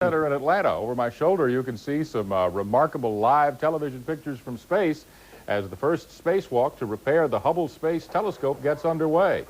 Center in Atlanta. Over my shoulder, you can see some remarkable live television pictures from space as the first spacewalk to repair the Hubble Space Telescope gets underway.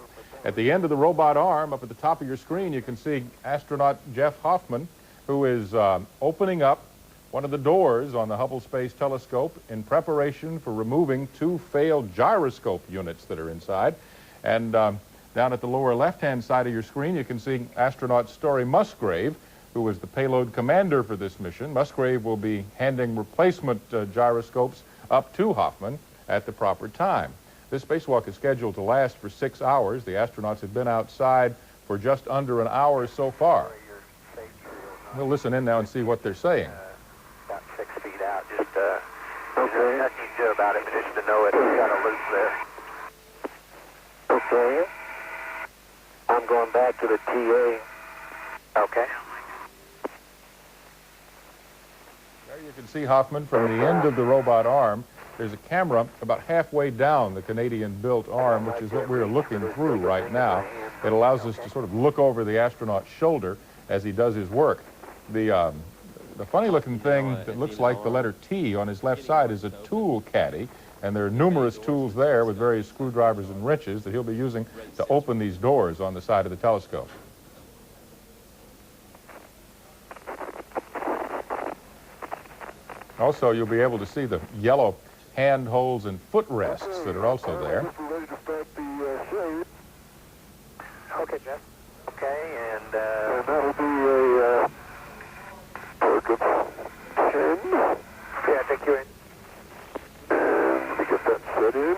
At the end of the robot arm, up at the top of your screen, you can see astronaut Jeff Hoffman, who is opening up one of the doors on the Hubble Space Telescope in preparation for removing two failed gyroscope units that are inside. And down at the lower left-hand side of your screen, you can see astronaut Story Musgrave, who was the payload commander for this mission. Musgrave will be handing replacement gyroscopes up to Hoffman at the proper time. This spacewalk is scheduled to last for 6 hours. The astronauts have been outside for just under an hour so far. We'll listen in now and see what they're saying. About 6 feet out. Just there's nothing you can do about it, but just to know it, we've got a loop there. Okay. I'm going back to the TA. Okay. There you can see Hoffman from the end of the robot arm. There's a camera about halfway down the Canadian-built arm, which is what we're looking through right now. It allows us to sort of look over the astronaut's shoulder as he does his work. The funny-looking thing that looks like the letter T on his left side is a tool caddy, and there are numerous tools there with various screwdrivers and wrenches that he'll be using to open these doors on the side of the telescope. Also, you'll be able to see the yellow handholds and footrests that are also there. Okay, Jeff. Okay, and that'll be a target 10. yeah, I think you're in. And let me get that set in.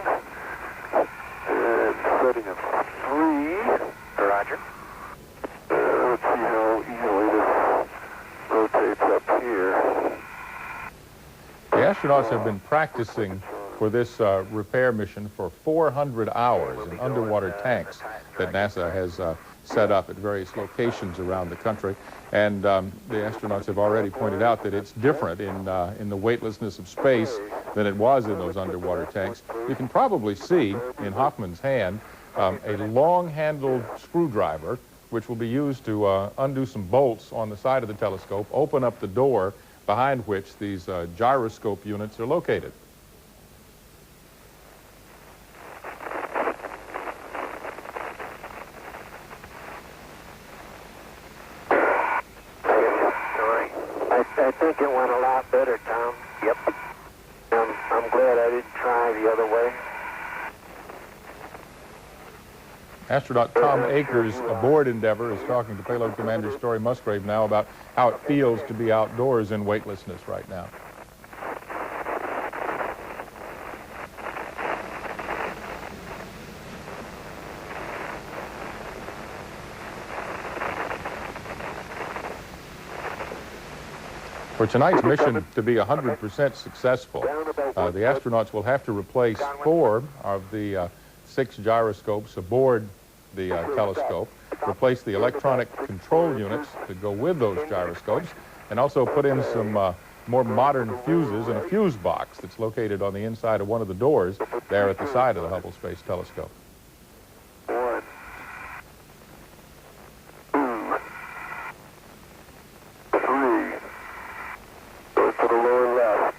And setting of 3. Roger. Let's see how easily this rotates up here. The astronauts have been practicing for this repair mission for 400 hours in underwater tanks that NASA has set up at various locations around the country. And the astronauts have already pointed out that it's different in the weightlessness of space than it was in those underwater tanks. You can probably see in Hoffman's hand a long-handled screwdriver, which will be used to undo some bolts on the side of the telescope, open up the door behind which these gyroscope units are located. I think it went a lot better, Tom. Yep. I'm glad I didn't try the other way. Astronaut Tom Akers aboard Endeavour is talking to payload commander Story Musgrave now about how it feels to be outdoors in weightlessness right now. For tonight's mission to be 100% successful, the astronauts will have to replace 4 of the 6 gyroscopes aboard the telescope, replace the electronic control units that go with those gyroscopes, and also put in some more modern fuses in a fuse box that's located on the inside of one of the doors there at the side of the Hubble Space Telescope. 1, 2, 3. Go to the lower left.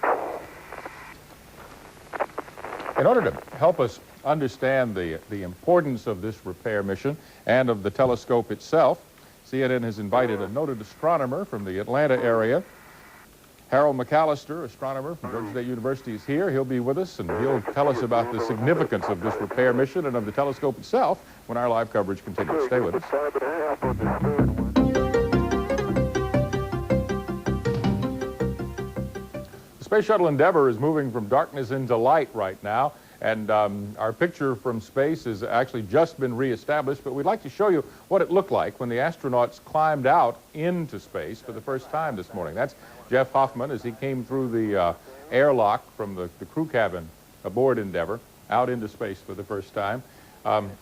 In order to help us understand the importance of this repair mission and of the telescope itself, CNN has invited a noted astronomer from the Atlanta area. Harold McAllister, astronomer from Georgia State University, is here. He'll be with us, and he'll tell us about the significance of this repair mission and of the telescope itself when our live coverage continues. Stay with us. 5.5 on this third one. The Space Shuttle Endeavour is moving from darkness into light right now. And our picture from space has actually just been reestablished, but we'd like to show you what it looked like when the astronauts climbed out into space for the first time this morning. That's Jeff Hoffman as he came through the airlock from the crew cabin aboard Endeavour out into space for the first time.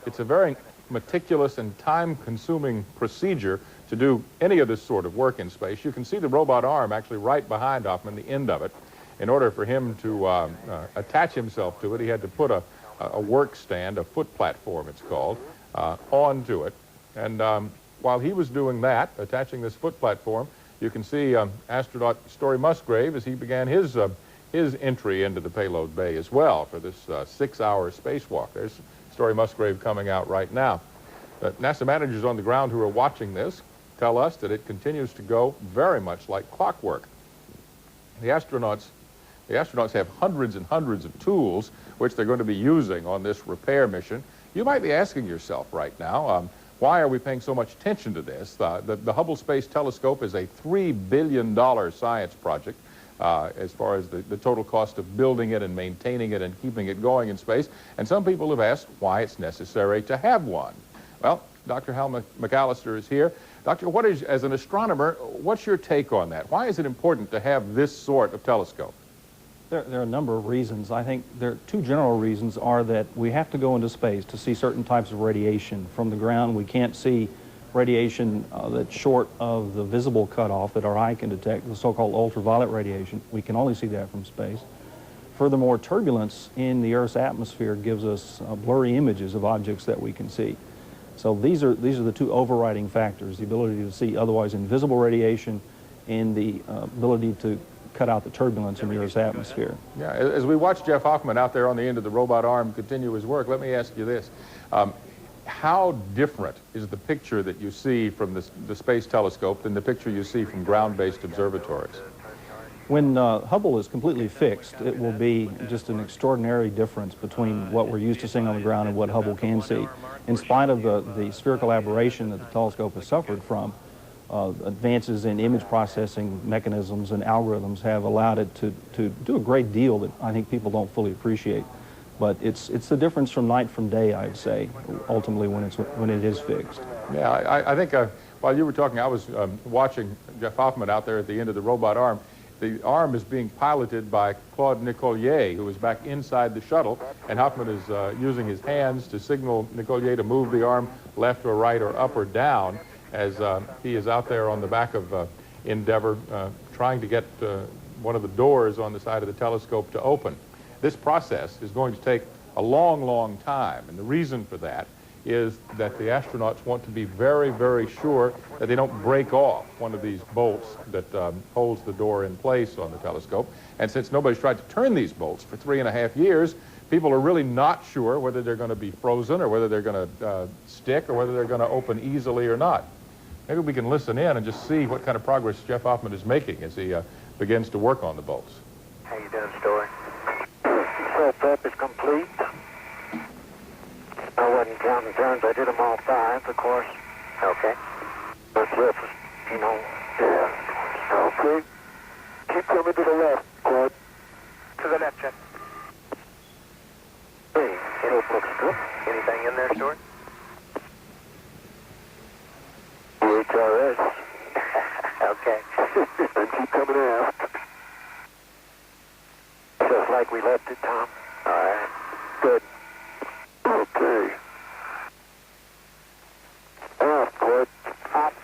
It's a very meticulous and time-consuming procedure to do any of this sort of work in space. You can see the robot arm actually right behind Hoffman, the end of it. In order for him to attach himself to it, he had to put a work stand, a foot platform it's called, onto it. And while he was doing that, attaching this foot platform, you can see astronaut Story Musgrave as he began his entry into the payload bay as well for this 6-hour spacewalk. There's Story Musgrave coming out right now. NASA managers on the ground who are watching this tell us that it continues to go very much like clockwork. The astronauts have hundreds and hundreds of tools which they're going to be using on this repair mission. You might be asking yourself right now, why are we paying so much attention to this? The Hubble Space Telescope is a $3 billion science project as far as the total cost of building it and maintaining it and keeping it going in space. And some people have asked why it's necessary to have one. Well, Dr. Hal McAllister is here. Doctor, as an astronomer, what's your take on that? Why is it important to have this sort of telescope? There are a number of reasons. I think there are two general reasons are that we have to go into space to see certain types of radiation. From the ground, we can't see radiation that's short of the visible cutoff that our eye can detect, the so-called ultraviolet radiation. We can only see that from space. Furthermore, turbulence in the Earth's atmosphere gives us blurry images of objects that we can see. So these are the two overriding factors, the ability to see otherwise invisible radiation and the ability to cut out the turbulence in the Earth's atmosphere. Yeah, as we watch Jeff Hoffman out there on the end of the robot arm continue his work, let me ask you this. How different is the picture that you see from the Space Telescope than the picture you see from ground-based observatories? When Hubble is completely fixed, it will be just an extraordinary difference between what we're used to seeing on the ground and what Hubble can see. In spite of the spherical aberration that the telescope has suffered from, advances in image processing mechanisms and algorithms have allowed it to do a great deal that I think people don't fully appreciate. But it's the difference from night from day, I'd say, ultimately when it is fixed. Yeah, I think while you were talking, I was watching Jeff Hoffman out there at the end of the robot arm. The arm is being piloted by Claude Nicollier, who is back inside the shuttle, and Hoffman is using his hands to signal Nicollier to move the arm left or right or up or down as he is out there on the back of Endeavour trying to get one of the doors on the side of the telescope to open. This process is going to take a long, long time, and the reason for that is that the astronauts want to be very, very sure that they don't break off one of these bolts that holds the door in place on the telescope. And since nobody's tried to turn these bolts for 3.5 years, people are really not sure whether they're going to be frozen or whether they're going to stick or whether they're going to open easily or not. Maybe we can listen in and just see what kind of progress Jeff Hoffman is making as he begins to work on the bolts. How you doing, Story? So prep is complete. I wasn't counting turns. I did them all 5, of course. Okay. That's it. You know. Yeah. Okay. Keep coming to the left, Claude. To the left, Jeff. Hey, it looks good. Anything in there, Story? HRS. Okay. And keep coming aft. Just like we left it, Tom. All right. Good. Okay. Aft, Claude. Up.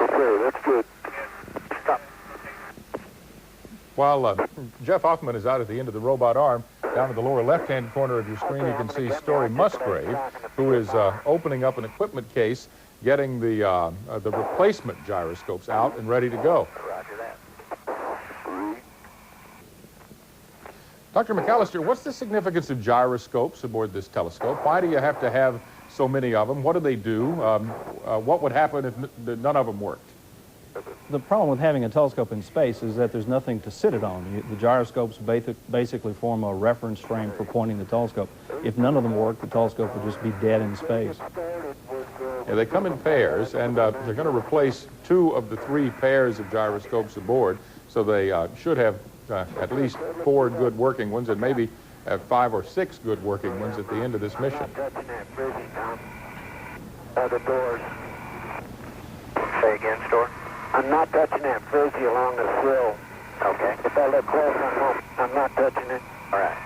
Okay, that's good. Stop. While Jeff Hoffman is out at the end of the robot arm, down in the lower left-hand corner of your screen, you can see Story Musgrave, who is opening up an equipment case, getting the replacement gyroscopes out and ready to go. Roger that. Dr. McAllister, what's the significance of gyroscopes aboard this telescope? Why do you have to have so many of them? What do they do? What would happen if none of them worked? The problem with having a telescope in space is that there's nothing to sit it on. The gyroscopes basically form a reference frame for pointing the telescope. If none of them work, the telescope would just be dead in space. Yeah, they come in pairs, and they're going to replace 2 of the 3 pairs of gyroscopes aboard, so they should have at least 4 good working ones and maybe 5 or 6 good working ones at the end of this mission. The doors. Say again, Story? I'm not touching that frizzy along the sill. Okay. If I look close, I'm not touching it. All right.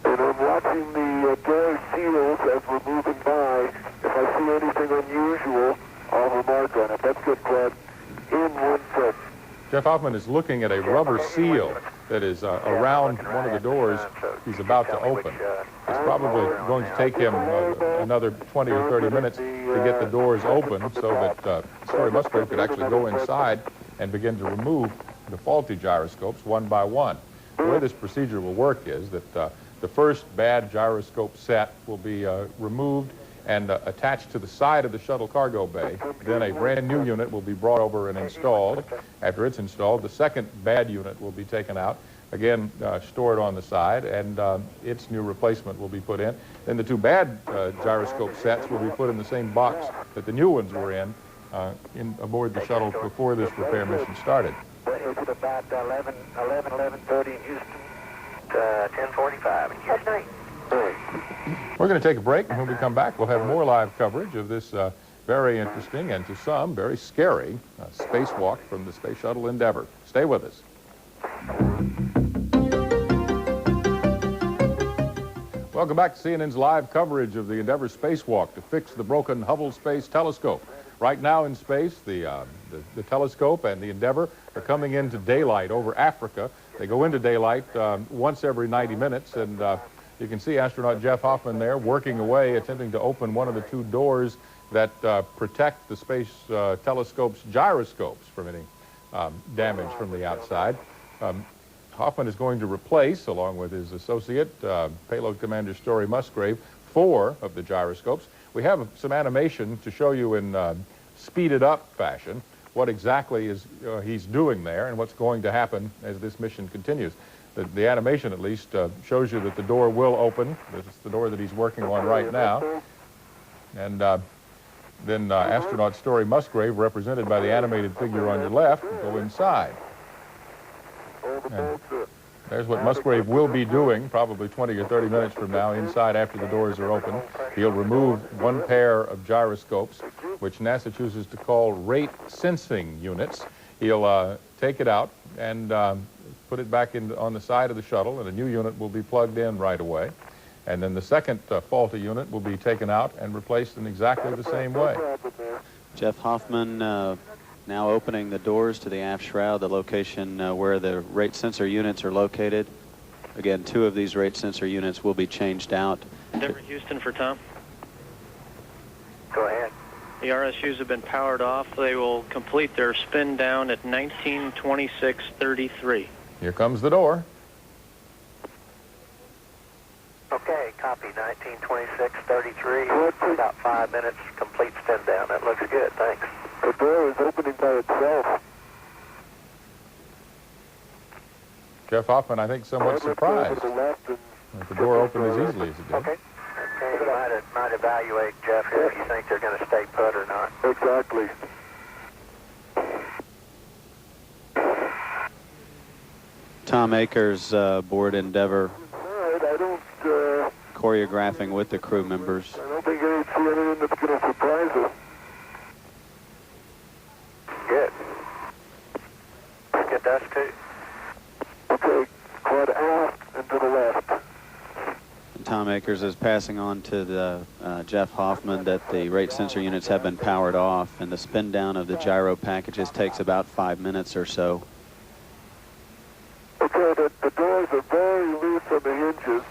And I'm watching the door seals as we're moving by. If I see anything unusual, I'll remark on it. That's good, Claude. In 1 foot. Jeff Hoffman is looking at a rubber seal that is around one of the doors he's about to open. It's probably going to take him another 20 or 30 minutes to get the doors open so that Story Musgrave could actually go inside and begin to remove the faulty gyroscopes one by one. The way this procedure will work is that the first bad gyroscope set will be removed and attached to the side of the shuttle cargo bay. Then a brand new unit will be brought over and installed. After it's installed, the second bad unit will be taken out, again stored on the side, and its new replacement will be put in. Then the two bad gyroscope sets will be put in the same box that the new ones were in aboard the shuttle before this repair mission started. It's about 11:30 in Houston, 10:45 in Houston. We're going to take a break, and when we come back, we'll have more live coverage of this very interesting and to some very scary spacewalk from the Space Shuttle Endeavour. Stay with us. Welcome back to CNN's live coverage of the Endeavour spacewalk to fix the broken Hubble Space Telescope. Right now in space, the telescope and the Endeavour are coming into daylight over Africa. They go into daylight once every 90 minutes, and you can see astronaut Jeff Hoffman there working away, attempting to open one of the two doors that protect the space telescope's gyroscopes from any damage from the outside. Hoffman is going to replace, along with his associate, Payload Commander Story Musgrave, 4 of the gyroscopes. We have some animation to show you in speeded up fashion what exactly is he's doing there and what's going to happen as this mission continues. The animation, at least, shows you that the door will open. This is the door that he's working on right now. And then astronaut Story Musgrave, represented by the animated figure on your left, will go inside. And there's what Musgrave will be doing probably 20 or 30 minutes from now inside after the doors are open. He'll remove one pair of gyroscopes, which NASA chooses to call rate sensing units. He'll take it out and put it back on the side of the shuttle, and a new unit will be plugged in right away. And then the second faulty unit will be taken out and replaced in exactly the same way. Jeff Hoffman now opening the doors to the aft shroud, the location where the rate sensor units are located. Again, 2 of these rate sensor units will be changed out. Endeavour Houston for Tom. Go ahead. The RSUs have been powered off. They will complete their spin down at 19:26:33. Here comes the door. Okay, copy 19:26:33. About 5 minutes, complete spin down. That looks good, thanks. The door is opening by itself. Jeff Hoffman, I think, somewhat surprised that the door opened as easily as it did. Okay. You might evaluate, Jeff, here if you think they're going to stay put or not. Exactly. Tom Akers aboard Endeavour, All right, I don't choreographing with the crew members. think I see anything that's going to surprise us. Good. Get us too. Okay, quad aft and to the left. And Tom Akers is passing on to the Jeff Hoffman that the rate sensor units have been powered off, and the spin down of the gyro packages takes about 5 minutes or so. Okay, the doors are very loose on the hinges.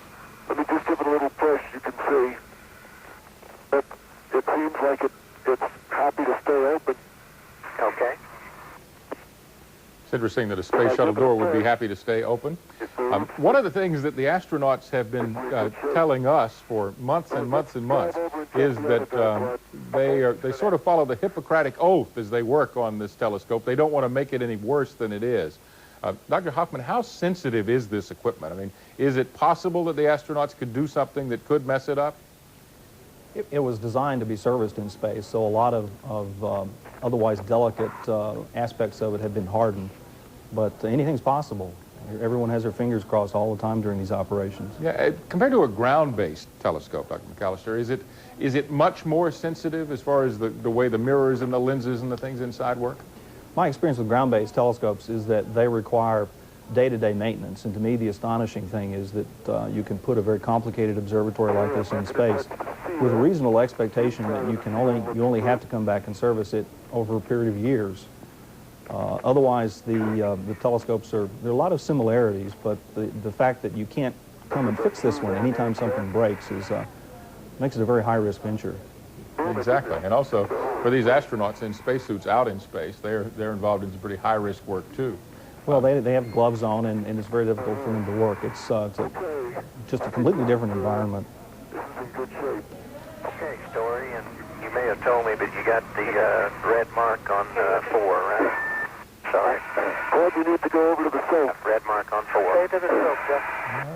Let me just give it a little push, you can see. But it seems like it's happy to stay open. Okay. It's interesting that a space shuttle door would be happy to stay open. One of the things that the astronauts have been telling us for months and months and months is that they sort of follow the Hippocratic Oath as they work on this telescope. They don't want to make it any worse than it is. Dr. Hoffman, how sensitive is this equipment? I mean, is it possible that the astronauts could do something that could mess it up? It was designed to be serviced in space, so a lot of otherwise delicate aspects of it have been hardened. But anything's possible. Everyone has their fingers crossed all the time during these operations. Yeah, compared to a ground-based telescope, Dr. McAllister, is it much more sensitive as far as the way the mirrors and the lenses and the things inside work? My experience with ground-based telescopes is that they require day-to-day maintenance, and to me the astonishing thing is that you can put a very complicated observatory like this in space with a reasonable expectation that you only have to come back and service it over a period of years. Otherwise, the telescopes there are a lot of similarities, but the fact that you can't come and fix this one anytime something breaks makes it a very high-risk venture. Exactly, and also for these astronauts in spacesuits out in space, they're involved in some pretty high-risk work too. Well, they have gloves on, and it's very difficult for them to work. It's just a completely different environment. This is in good shape. Okay, Story, and you may have told me, but you got the red mark on 4, right? Sorry. Bob, you need to go over to the soap. Red mark on 4. Stay to the soap, Jeff.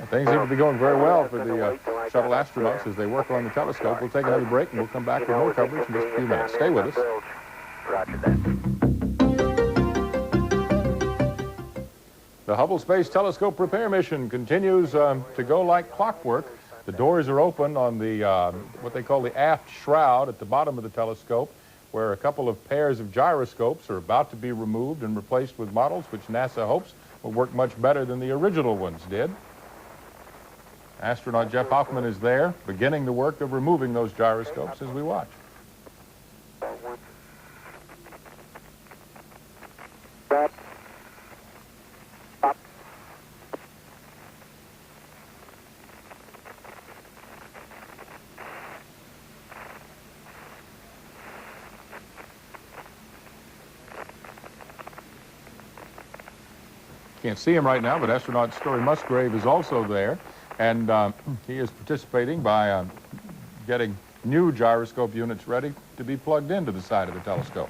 Things seem to be going very well for the shuttle astronauts as they work on the telescope. We'll take another break and we'll come back with more coverage in just a few minutes. Stay with us. Roger that. The Hubble Space Telescope repair mission continues to go like clockwork. The doors are open on the what they call the aft shroud at the bottom of the telescope, where a couple of pairs of gyroscopes are about to be removed and replaced with models which NASA hopes will work much better than the original ones did. Astronaut Jeff Hoffman is there, beginning the work of removing those gyroscopes as we watch. Stop. Stop. Can't see him right now, but astronaut Story Musgrave is also there, and he is participating by getting new gyroscope units ready to be plugged into the side of the telescope.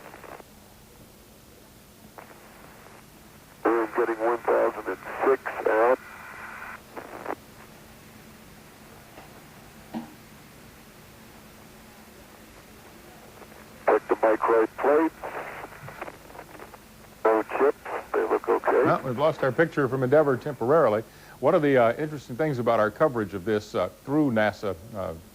We're getting 1006 out. Check the microwave plates. No chips. They look okay. Well, we've lost our picture from Endeavour temporarily. One of the interesting things about our coverage of this through NASA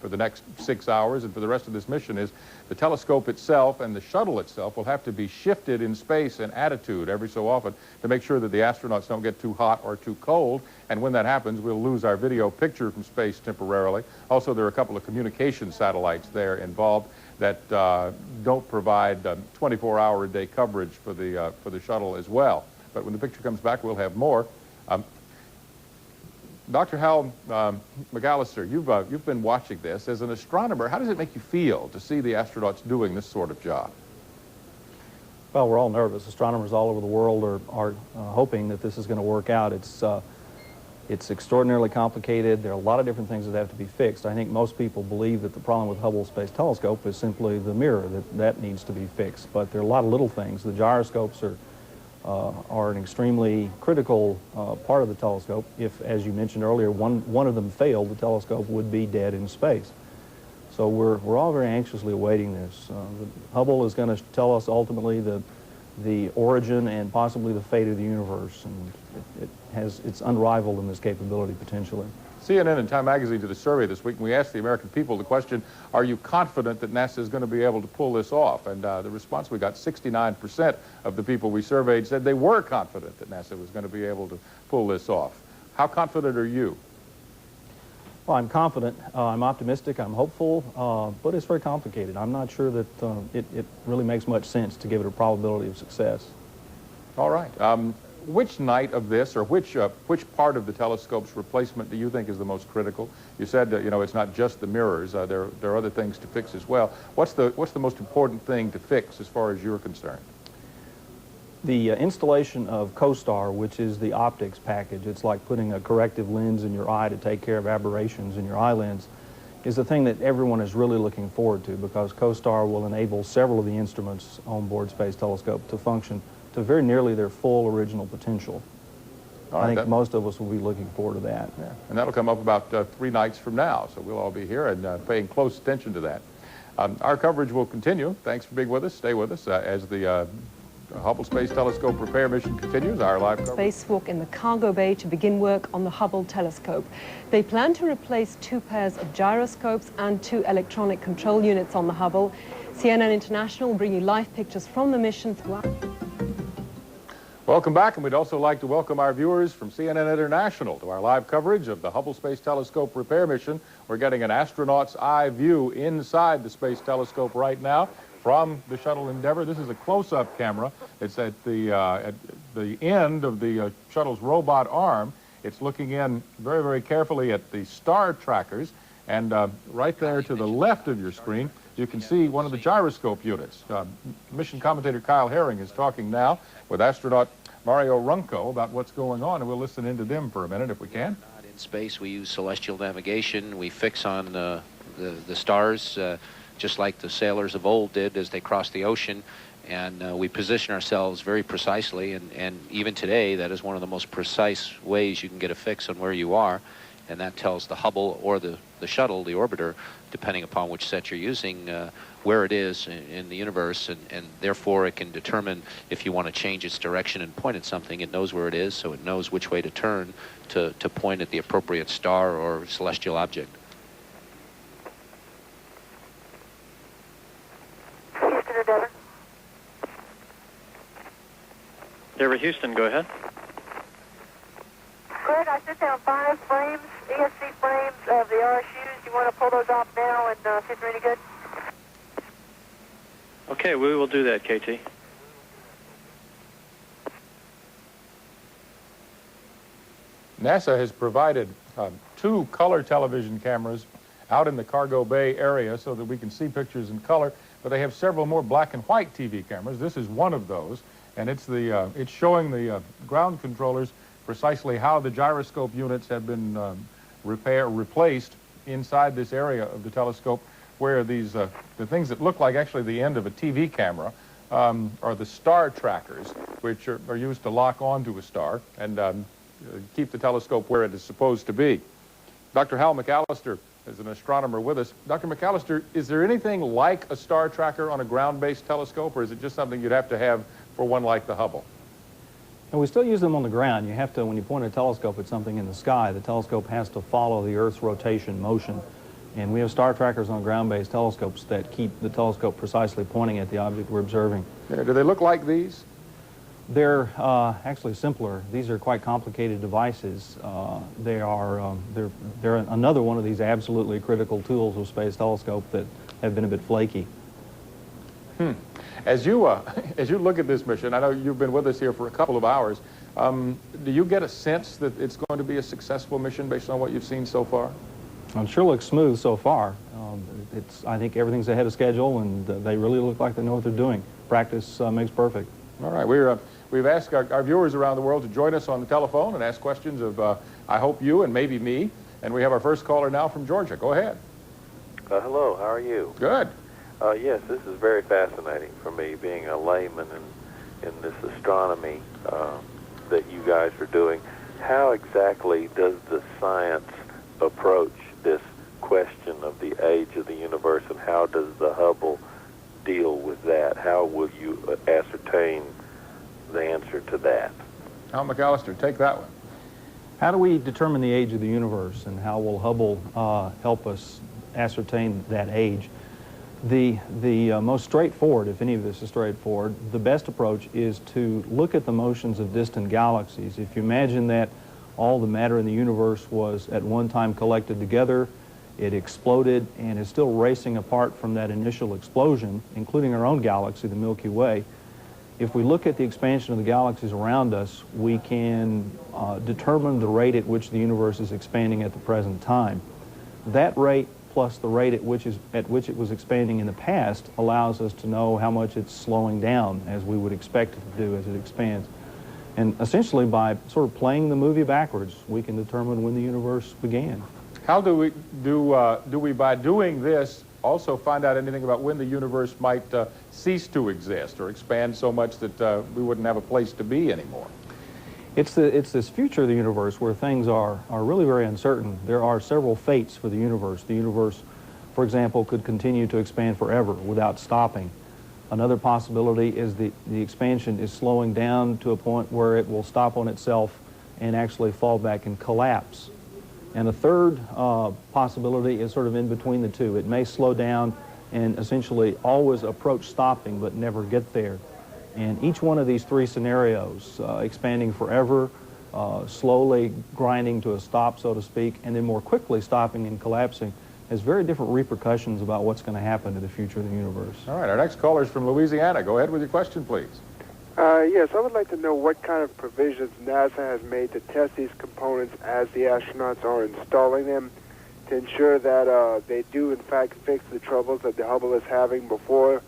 for the next 6 hours and for the rest of this mission is the telescope itself and the shuttle itself will have to be shifted in space and attitude every so often to make sure that the astronauts don't get too hot or too cold. And when that happens, we'll lose our video picture from space temporarily. Also, there are a couple of communication satellites there involved that don't provide 24-hour-a-day coverage for the shuttle as well. But when the picture comes back, we'll have more. Dr. Hal McAllister, you've been watching this. As an astronomer, how does it make you feel to see the astronauts doing this sort of job? Well, we're all nervous. Astronomers all over the world are hoping that this is going to work out. It's extraordinarily complicated. There are a lot of different things that have to be fixed. I think most people believe that the problem with Hubble Space Telescope is simply the mirror, that needs to be fixed. But there are a lot of little things. The gyroscopes are an extremely critical part of the telescope. If, as you mentioned earlier, one of them failed, the telescope would be dead in space. So we're all very anxiously awaiting this. Hubble is going to tell us ultimately the origin and possibly the fate of the universe, and it's unrivaled in this capability potentially. CNN and Time Magazine did a survey this week, and we asked the American people the question, are you confident that NASA is going to be able to pull this off? And the response we got, 69% of the people we surveyed said they were confident that NASA was going to be able to pull this off. How confident are you? Well, I'm confident, I'm optimistic, I'm hopeful, but it's very complicated. I'm not sure that it really makes much sense to give it a probability of success. All right. Which night of this, or which part of the telescope's replacement do you think is the most critical? You said that, it's not just the mirrors. There are other things to fix as well. What's the most important thing to fix as far as you're concerned? The installation of CoStar, which is the optics package, it's like putting a corrective lens in your eye to take care of aberrations in your eye lens, is the thing that everyone is really looking forward to, because CoStar will enable several of the instruments on board Space Telescope to function to very nearly their full original potential. I think most of us will be looking forward to that. Yeah. And that'll come up about 3 nights from now, so we'll all be here and paying close attention to that. Our coverage will continue. Thanks for being with us. Stay with us as the Hubble Space Telescope repair mission continues. Our live coverage. Spacewalk in the cargo bay to begin work on the Hubble telescope. They plan to replace 2 pairs of gyroscopes and 2 electronic control units on the Hubble. CNN International will bring you live pictures from the mission throughout. Welcome back, and we'd also like to welcome our viewers from CNN International to our live coverage of the Hubble Space Telescope repair mission. We're getting an astronaut's eye view inside the Space Telescope right now. from the shuttle Endeavour. This is a close-up camera. It's at the end of the shuttle's robot arm. It's looking in very, very carefully at the star trackers. And right there to the left of your screen, you can see one of the gyroscope units. Mission commentator Kyle Herring is talking now with astronaut Mario Runco about what's going on, and we'll listen into them for a minute if we can. In space, we use celestial navigation. We fix on the stars, just like the sailors of old did as they crossed the ocean. And we position ourselves very precisely. And even today, that is one of the most precise ways you can get a fix on where you are. And that tells the Hubble or the shuttle, the orbiter, depending upon which set you're using, where it is in the universe, and therefore it can determine if you want to change its direction and point at something. It knows where it is, so it knows which way to turn to point at the appropriate star or celestial object. Houston, Endeavour. Endeavour Houston, go ahead. Greg, I sent down 5 frames, ESC frames of the RSUs. You want to pull those off now and see if they're any good? Okay, we will do that, KT. NASA has provided 2 color television cameras out in the cargo bay area so that we can see pictures in color, but they have several more black and white TV cameras. This is one of those, and it's showing the ground controllers precisely how the gyroscope units have been replaced inside this area of the telescope, where these the things that look like actually the end of a TV camera are the star trackers, which are used to lock onto a star and keep the telescope where it is supposed to be. Dr. Hal McAllister is an astronomer with us. Dr. McAllister, is there anything like a star tracker on a ground-based telescope, or is it just something you'd have to have for one like the Hubble? And we still use them on the ground. You have to, when you point a telescope at something in the sky, the telescope has to follow the Earth's rotation motion. And we have star trackers on ground-based telescopes that keep the telescope precisely pointing at the object we're observing. Yeah, do they look like these? They're actually simpler. These are quite complicated devices. They're another one of these absolutely critical tools of Space Telescope that have been a bit flaky. As you look at this mission, I know you've been with us here for a couple of hours. Do you get a sense that it's going to be a successful mission based on what you've seen so far? It sure looks smooth so far. I think everything's ahead of schedule, and they really look like they know what they're doing. Practice makes perfect. All right, we've asked our viewers around the world to join us on the telephone and ask questions of, I hope you and maybe me. And we have our first caller now from Georgia. Go ahead. Hello, how are you? Good. Yes, this is very fascinating for me, being a layman in this astronomy that you guys are doing. How exactly does the science approach this question of the age of the universe, and how does the Hubble deal with that? How will you ascertain the answer to that? Al McAllister, take that one. How do we determine the age of the universe, and how will Hubble help us ascertain that age? The most straightforward, if any of this is straightforward, the best approach is to look at the motions of distant galaxies. If you imagine that all the matter in the universe was at one time collected together, it exploded and is still racing apart from that initial explosion, including our own galaxy, the Milky Way. If we look at the expansion of the galaxies around us, we can determine the rate at which the universe is expanding at the present time. That rate plus the rate at which it was expanding in the past allows us to know how much it's slowing down, as we would expect it to do as it expands. And essentially, by sort of playing the movie backwards, we can determine when the universe began. How do we by doing this also find out anything about when the universe might cease to exist or expand so much that we wouldn't have a place to be anymore? It's this future of the universe where things are really very uncertain. There are several fates for the universe. The universe, for example, could continue to expand forever without stopping. Another possibility is the expansion is slowing down to a point where it will stop on itself and actually fall back and collapse. And a third possibility is sort of in between the two. It may slow down and essentially always approach stopping but never get there. And each one of these three scenarios, expanding forever, slowly grinding to a stop, so to speak, and then more quickly stopping and collapsing, has very different repercussions about what's going to happen to the future of the universe. All right, our next caller is from Louisiana. Go ahead with your question, please. Yes, I would like to know what kind of provisions NASA has made to test these components as the astronauts are installing them to ensure that they do, in fact, fix the troubles that the Hubble is having before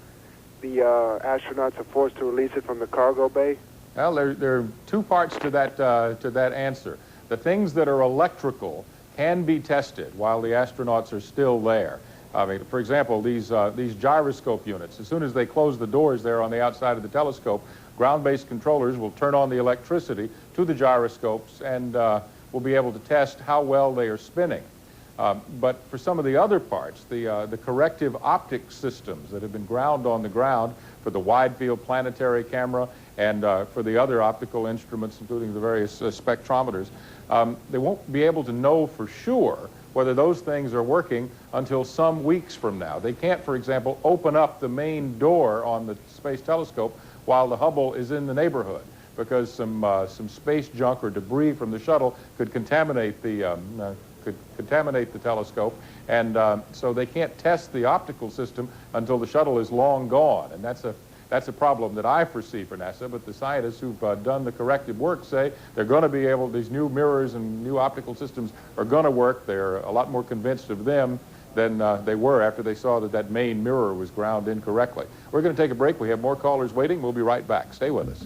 the astronauts are forced to release it from the cargo bay. Well, there are two parts to that answer. The things that are electrical can be tested while the astronauts are still there. I mean, for example, these gyroscope units, as soon as they close the doors there on the outside of the telescope, ground-based controllers will turn on the electricity to the gyroscopes and will be able to test how well they are spinning. But for some of the other parts, the corrective optics systems that have been ground on the ground for the wide-field planetary camera and for the other optical instruments, including the various spectrometers, they won't be able to know for sure whether those things are working until some weeks from now. They can't, for example, open up the main door on the Space Telescope while the Hubble is in the neighborhood, because some space junk or debris from the shuttle could contaminate the telescope, and so they can't test the optical system until the shuttle is long gone, and that's a problem that I foresee for NASA. But the scientists who've done the corrective work say they're going to be able. These new mirrors and new optical systems are going to work. They're a lot more convinced of them than they were after they saw that main mirror was ground incorrectly. We're going to take a break. We have more callers waiting. We'll be right back. Stay with us.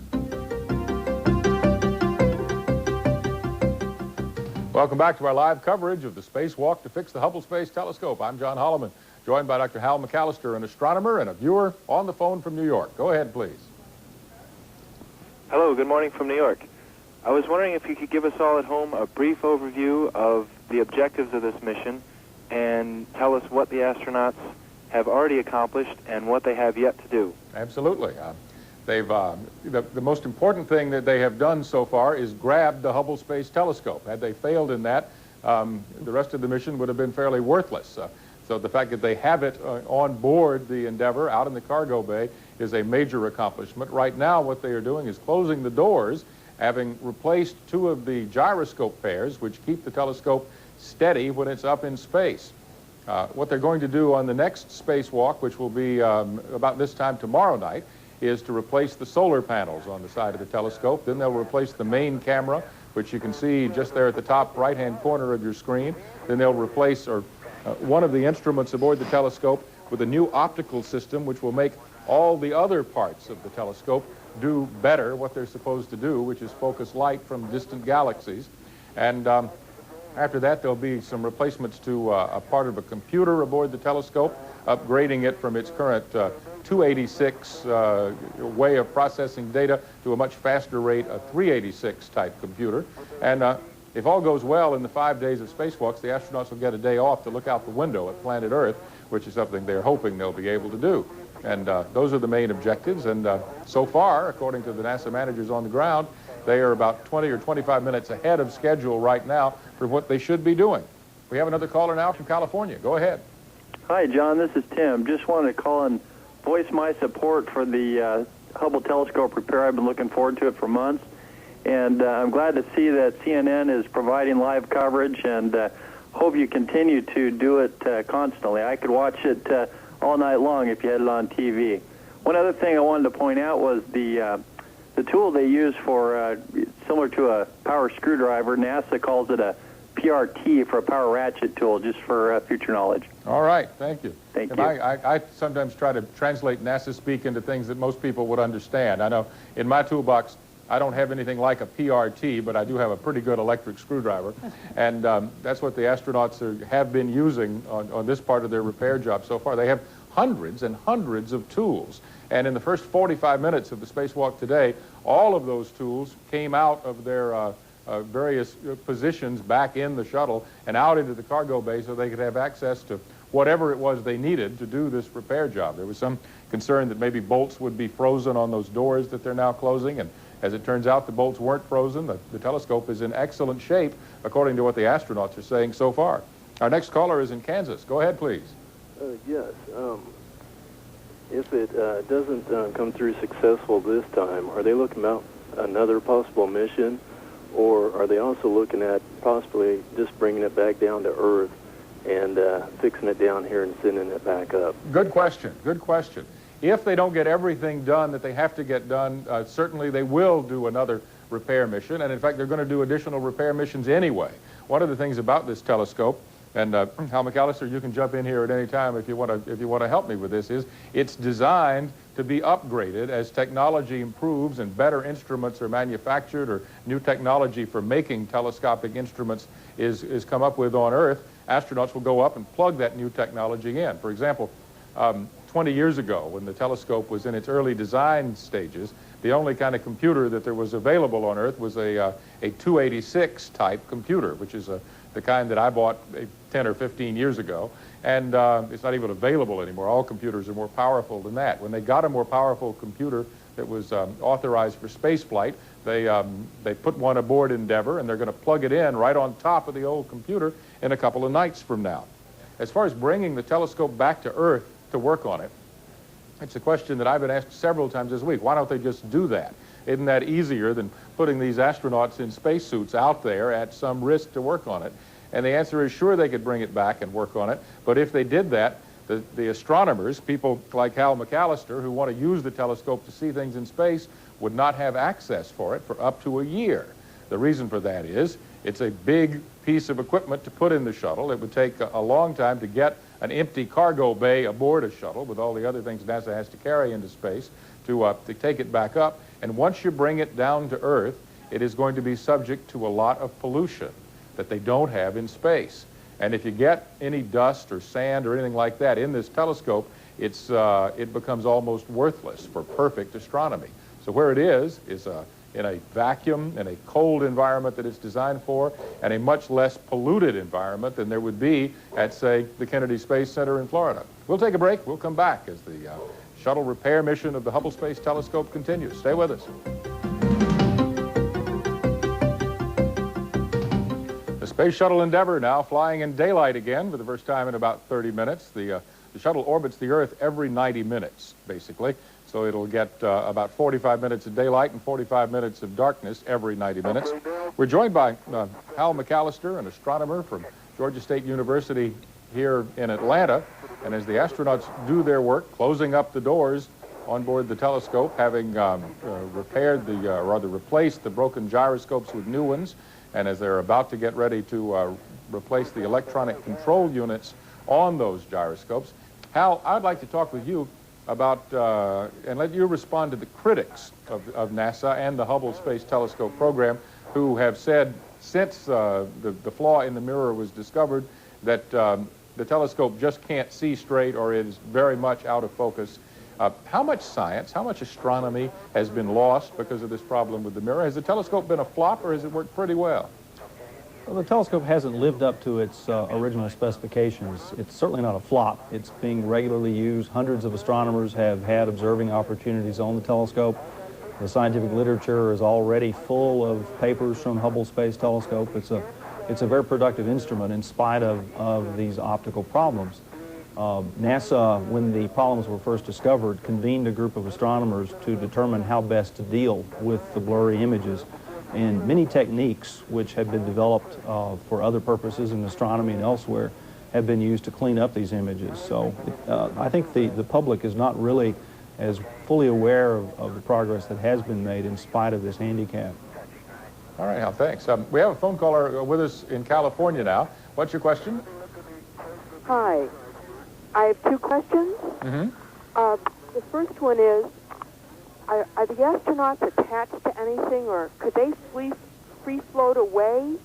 Welcome back to our live coverage of the spacewalk to fix the Hubble Space Telescope. I'm John Holloman, joined by Dr. Hal McAllister, an astronomer and a viewer on the phone from New York. Go ahead, please. Hello, good morning from New York. I was wondering if you could give us all at home a brief overview of the objectives of this mission and tell us what the astronauts have already accomplished and what they have yet to do. Absolutely. The most important thing that they have done so far is grab the Hubble Space Telescope. Had they failed in that, the rest of the mission would have been fairly worthless. So the fact that they have it on board the Endeavour out in the cargo bay is a major accomplishment. Right now, what they are doing is closing the doors, having replaced two of the gyroscope pairs, which keep the telescope steady when it's up in space. What they're going to do on the next spacewalk, which will be about this time tomorrow night, is to replace the solar panels on the side of the telescope. Then they'll replace the main camera, which you can see just there at the top right-hand corner of your screen. Then they'll replace one of the instruments aboard the telescope with a new optical system, which will make all the other parts of the telescope do better what they're supposed to do, which is focus light from distant galaxies. And after that, there'll be some replacements to a part of a computer aboard the telescope, upgrading it from its current 286 way of processing data to a much faster rate, a 386 type computer. And if all goes well in the 5 days of spacewalks, the astronauts will get a day off to look out the window at planet Earth, which is something they're hoping they'll be able to do. And those are the main objectives. And so far, according to the NASA managers on the ground, they are about 20 or 25 minutes ahead of schedule right now for what they should be doing. We have another caller now from California. Go ahead. Hi, John. This is Tim. Just wanted to call and voice my support for the Hubble telescope repair. I've been looking forward to it for months. And I'm glad to see that CNN is providing live coverage, and hope you continue to do it constantly. I could watch it all night long if you had it on TV. One other thing I wanted to point out was the tool they use for, similar to a power screwdriver. NASA calls it a PRT, for a power ratchet tool, just for future knowledge. All right, thank you. Thank you. I sometimes try to translate NASA speak into things that most people would understand. I know in my toolbox, I don't have anything like a PRT, but I do have a pretty good electric screwdriver. And that's what the astronauts have been using on this part of their repair job so far. They have hundreds and hundreds of tools. And in the first 45 minutes of the spacewalk today, all of those tools came out of their various positions back in the shuttle and out into the cargo bay so they could have access to whatever it was they needed to do this repair job. There was some concern that maybe bolts would be frozen on those doors that they're now closing, and as it turns out, the bolts weren't frozen. The telescope is in excellent shape, according to what the astronauts are saying so far. Our next caller is in Kansas. Go ahead, please. Yes. If it doesn't come through successful this time, are they looking at another possible mission, or are they also looking at possibly just bringing it back down to Earth and fixing it down here and sending it back up? Good question. Good question. If they don't get everything done that they have to get done, certainly they will do another repair mission, and in fact they're going to do additional repair missions anyway. One of the things about this telescope, and Hal McAllister, you can jump in here at any time if you want to help me with this, is it's designed to be upgraded as technology improves and better instruments are manufactured, or new technology for making telescopic instruments is come up with on Earth. Astronauts will go up and plug that new technology in. For example, 20 years ago, when the telescope was in its early design stages, the only kind of computer that there was available on Earth was a 286 type computer, which is the kind that I bought 10 or 15 years ago, and it's not even available anymore. All computers are more powerful than that. When they got a more powerful computer that was authorized for space flight, they put one aboard Endeavour, and they're going to plug it in right on top of the old computer in a couple of nights from now. As far as bringing the telescope back to Earth to work on it, it's a question that I've been asked several times this week. Why don't they just do that? Isn't that easier than putting these astronauts in spacesuits out there at some risk to work on it? And the answer is sure, they could bring it back and work on it, but if they did that, the astronomers, people like Hal McAllister, who want to use the telescope to see things in space, would not have access for it for up to a year. The reason for that is it's a big piece of equipment to put in the shuttle. It would take a long time to get an empty cargo bay aboard a shuttle with all the other things NASA has to carry into space to take it back up. And once you bring it down to Earth, it is going to be subject to a lot of pollution that they don't have in space. And if you get any dust or sand or anything like that in this telescope, it becomes almost worthless for perfect astronomy. So where it is in a vacuum, in a cold environment that it's designed for, and a much less polluted environment than there would be at, say, the Kennedy Space Center in Florida. We'll take a break. We'll come back as the shuttle repair mission of the Hubble Space Telescope continues. Stay with us. The Space Shuttle Endeavour now flying in daylight again for the first time in about 30 minutes. The shuttle orbits the Earth every 90 minutes, basically. So it'll get about 45 minutes of daylight and 45 minutes of darkness every 90 minutes. We're joined by Hal McAllister, an astronomer from Georgia State University here in Atlanta. And as the astronauts do their work, closing up the doors on board the telescope, having replaced the broken gyroscopes with new ones, and as they're about to get ready to replace the electronic control units on those gyroscopes, Hal, I'd like to talk with you about, and let you respond to the critics of NASA and the Hubble Space Telescope program, who have said since the flaw in the mirror was discovered that the telescope just can't see straight or is very much out of focus. How much science, how much astronomy has been lost because of this problem with the mirror? Has the telescope been a flop, or has it worked pretty well? Well, the telescope hasn't lived up to its original specifications. It's certainly not a flop. It's being regularly used. Hundreds of astronomers have had observing opportunities on the telescope. The scientific literature is already full of papers from Hubble Space Telescope. It's a very productive instrument in spite of these optical problems. NASA, when the problems were first discovered, convened a group of astronomers to determine how best to deal with the blurry images. And many techniques which have been developed for other purposes in astronomy and elsewhere have been used to clean up these images. So I think the public is not really as fully aware of the progress that has been made in spite of this handicap. All right, Hal, thanks. We have a phone caller with us in California now. What's your question? Hi. I have two questions. Mm-hmm. The first one is, are the astronauts attached to anything, or could they free float away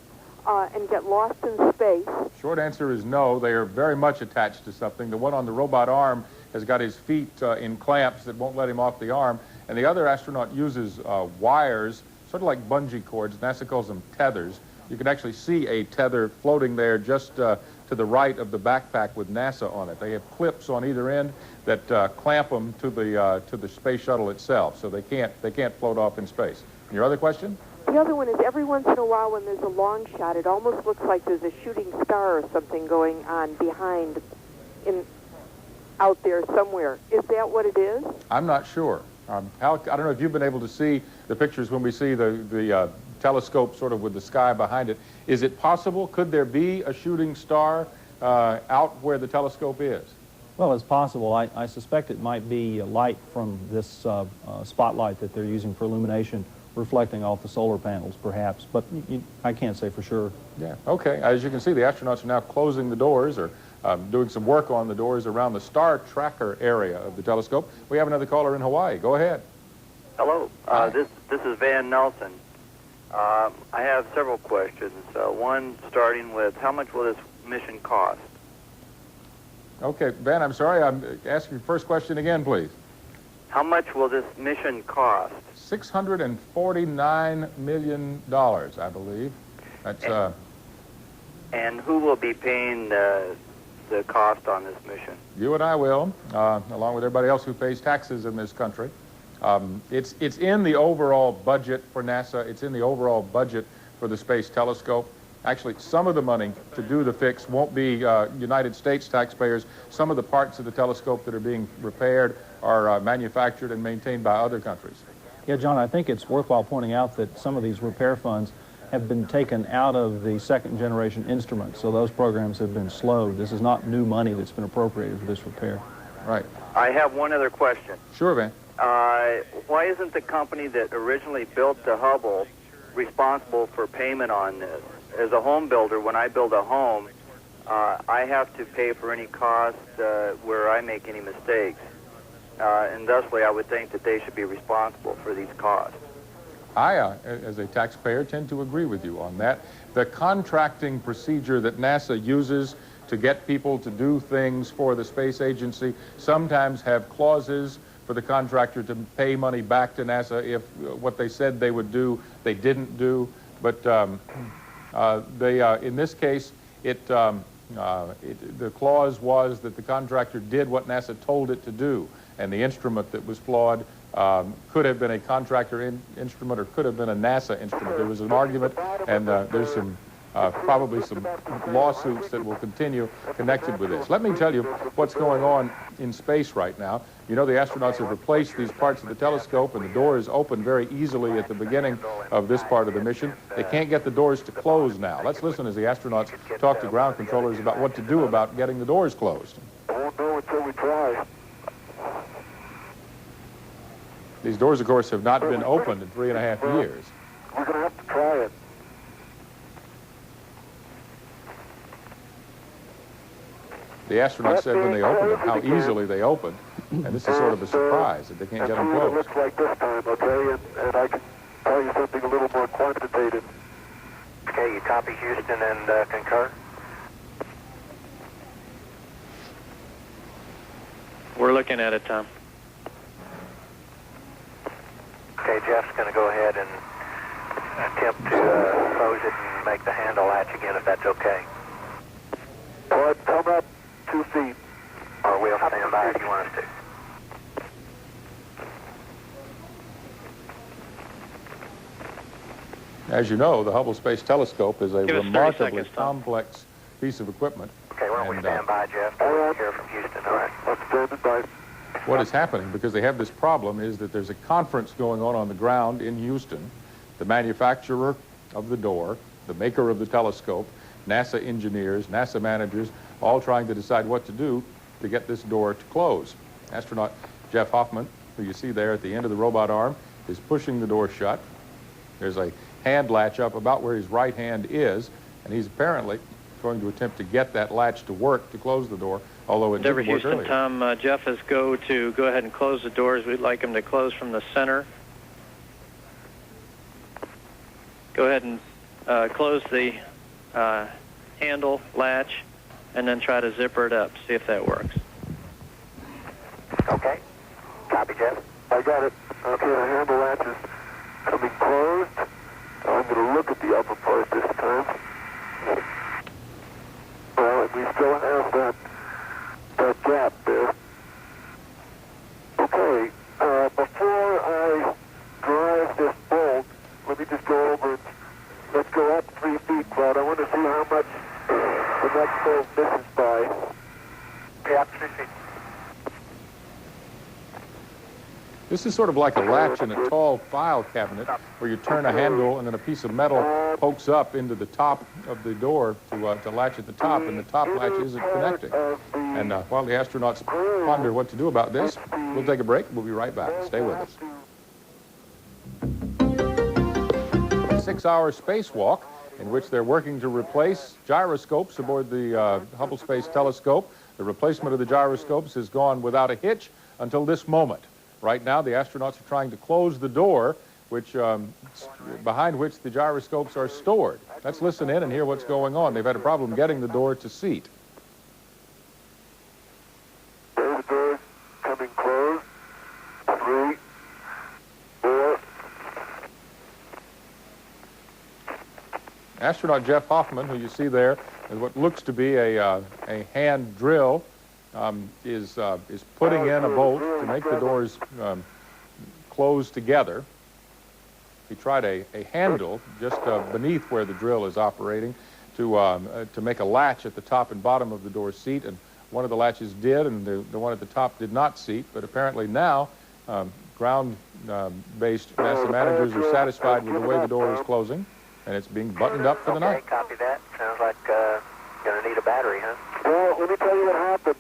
and get lost in space? Short answer is no. They are very much attached to something. The one on the robot arm has got his feet in clamps that won't let him off the arm, and the other astronaut uses wires, sort of like bungee cords. NASA calls them tethers. You can actually see a tether floating there just to the right of the backpack with NASA on it. They have clips on either end that clamp them to the space shuttle itself, so they can't float off in space. And your other question? The other one is, every once in a while when there's a long shot, it almost looks like there's a shooting star or something going on behind, out there somewhere. Is that what it is? I'm not sure. Hal, I don't know if you've been able to see the pictures when we see the telescope sort of with the sky behind it. Is it possible? Could there be a shooting star out where the telescope is? Well, it's possible. I suspect it might be light from this spotlight that they're using for illumination reflecting off the solar panels, perhaps, but I can't say for sure. Yeah, okay. As you can see, the astronauts are now closing the doors or doing some work on the doors around the star tracker area of the telescope. We have another caller in Hawaii. Go ahead. Hello. This is Van Nelson. I have several questions. One starting with, how much will this mission cost? Okay, Ben, I'm sorry. I'm asking your first question again, please. How much will this mission cost? $649 million, I believe. That's And who will be paying the cost on this mission? You and I will, along with everybody else who pays taxes in this country. It's in the overall budget for NASA. It's in the overall budget for the Space Telescope. Actually, some of the money to do the fix won't be United States taxpayers. Some of the parts of the telescope that are being repaired are manufactured and maintained by other countries. Yeah, John, I think it's worthwhile pointing out that some of these repair funds have been taken out of the second-generation instruments, so those programs have been slowed. This is not new money that's been appropriated for this repair. Right. I have one other question. Sure, Van. Why isn't the company that originally built the Hubble responsible for payment on this? As a home builder, when I build a home, I have to pay for any cost where I make any mistakes. And thusly, I would think that they should be responsible for these costs. I, as a taxpayer, tend to agree with you on that. The contracting procedure that NASA uses to get people to do things for the space agency sometimes have clauses for the contractor to pay money back to NASA if what they said they would do, they didn't do. But in this case, the clause was that the contractor did what NASA told it to do, and the instrument that was flawed could have been a contractor instrument or could have been a NASA instrument. There was an argument, and there's probably some lawsuits that will continue connected with this. Let me tell you what's going on in space right now. You know, the astronauts have replaced these parts of the telescope, and the door is open very easily at the beginning of this part of the mission. They can't get the doors to close now. Let's listen as the astronauts talk to ground controllers about what to do about getting the doors closed. I won't know until we try. These doors, of course, have not been opened in 3.5 years. We're going to have to try it. The astronauts said when they opened them how easily they opened, and this is sort of a surprise that they can't get them What it closed. looks like this time, okay? And I can tell you something a little more quantitative. Okay, you copy Houston and concur? We're looking at it, Tom. Okay, Jeff's going to go ahead and attempt to close it and make the handle latch again, if that's okay. All right, come up 2 feet. Or we'll stand by if you want us to. As you know, the Hubble Space Telescope is a Give us 30 remarkably seconds, Tom. complex piece of equipment. Okay, why don't we And, stand by, Jeff? We'll hear from Houston, all right? I'm standing by. What is happening, because they have this problem, is that there's a conference going on the ground in Houston. The manufacturer of the door, the maker of the telescope, NASA engineers, NASA managers, all trying to decide what to do to get this door to close. Astronaut Jeff Hoffman, who you see there at the end of the robot arm, is pushing the door shut. There's a hand latch up about where his right hand is, and he's apparently going to attempt to get that latch to work to close the door, although it didn't work Houston, earlier. Tom, Jeff is go ahead and close the doors. We'd like him to close from the center. Go ahead and close the handle latch, and then try to zipper it up, see if that works. Okay. Copy, Jeff. I got it. Okay, the handle latch is coming closed. I'm going to look at the upper part this time. Well, and we still have that gap there. Okay, before I drive this bolt, let me just go over and let's go up 3 feet, Claude. I want to see how much the next bolt misses by. Okay, up 3 feet. This is sort of like a latch in a tall file cabinet where you turn a handle and then a piece of metal pokes up into the top of the door to latch at the top, and the top latch isn't connecting. And while the astronauts ponder what to do about this, we'll take a break. We'll be right back. Stay with us. A 6-hour spacewalk in which they're working to replace gyroscopes aboard the Hubble Space Telescope. The replacement of the gyroscopes has gone without a hitch until this moment. Right now, the astronauts are trying to close the door behind which the gyroscopes are stored. Let's listen in and hear what's going on. They've had a problem getting the door to seat. There's the door coming closed. 3, 4. Astronaut Jeff Hoffman, who you see there, with what looks to be a hand drill, is putting in a bolt to make the doors close together. He tried a handle just beneath where the drill is operating to make a latch at the top and bottom of the door seat, and one of the latches did, and the one at the top did not seat. But apparently now, ground-based NASA managers are satisfied with the way the door is closing, and it's being buttoned up for the night. Copy that. Sounds like going to need a battery, huh? Well, let me tell you what happened.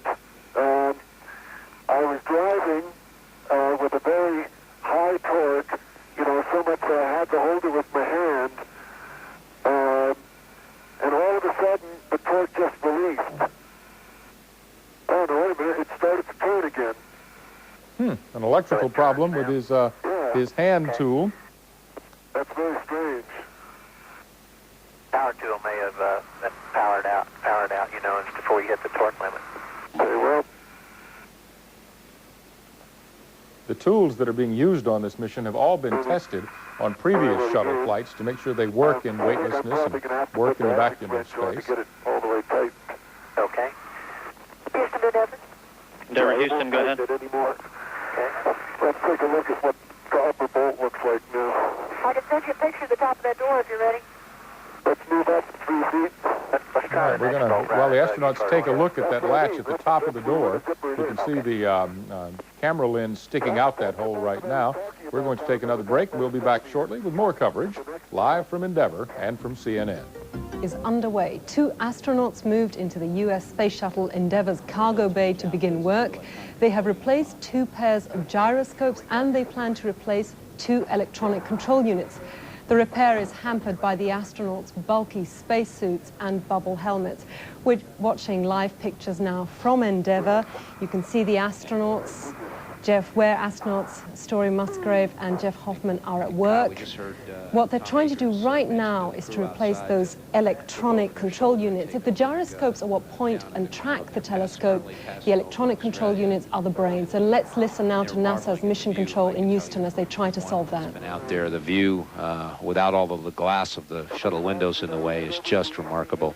I was driving with a very high torque, so much that I had to hold it with my hand, and all of a sudden, the torque just released. Oh, no, wait a minute, it started to turn again. An electrical problem with his hand tool. That's very strange. Power tool may have powered out, before you hit the torque limit. Very well. The tools that are being used on this mission have all been tested on previous shuttle flights to make sure they work in weightlessness and work in the vacuum of space. Get it all the way tight. Okay. Houston to Endeavor. Endeavor, Houston, go ahead. Anymore. Okay. Let's take a look at what the upper bolt looks like now. I can send you a picture of the top of that door if you're ready. Let's move up 3 feet. Let's try We're going to, while the astronauts take a look at that latch at the top of the door, you can see the camera lens sticking out that hole right now. We're going to take another break. We'll be back shortly with more coverage, live from Endeavor and from CNN. Is underway. 2 astronauts moved into the U.S. Space Shuttle Endeavor's cargo bay to begin work. They have replaced 2 pairs of gyroscopes, and they plan to replace 2 electronic control units. The repair is hampered by the astronauts' bulky spacesuits and bubble helmets. We're watching live pictures now from Endeavour. You can see the astronauts, where astronauts Story Musgrave and Jeff Hoffman are at work. What they're trying to do right now is to replace those electronic control units. If the gyroscopes are what point and track the telescope, the electronic control units are the brains. And let's listen now to NASA's Mission Control in Houston as they try to solve that. And out there, the view without all of the glass of the shuttle windows in the way is just remarkable.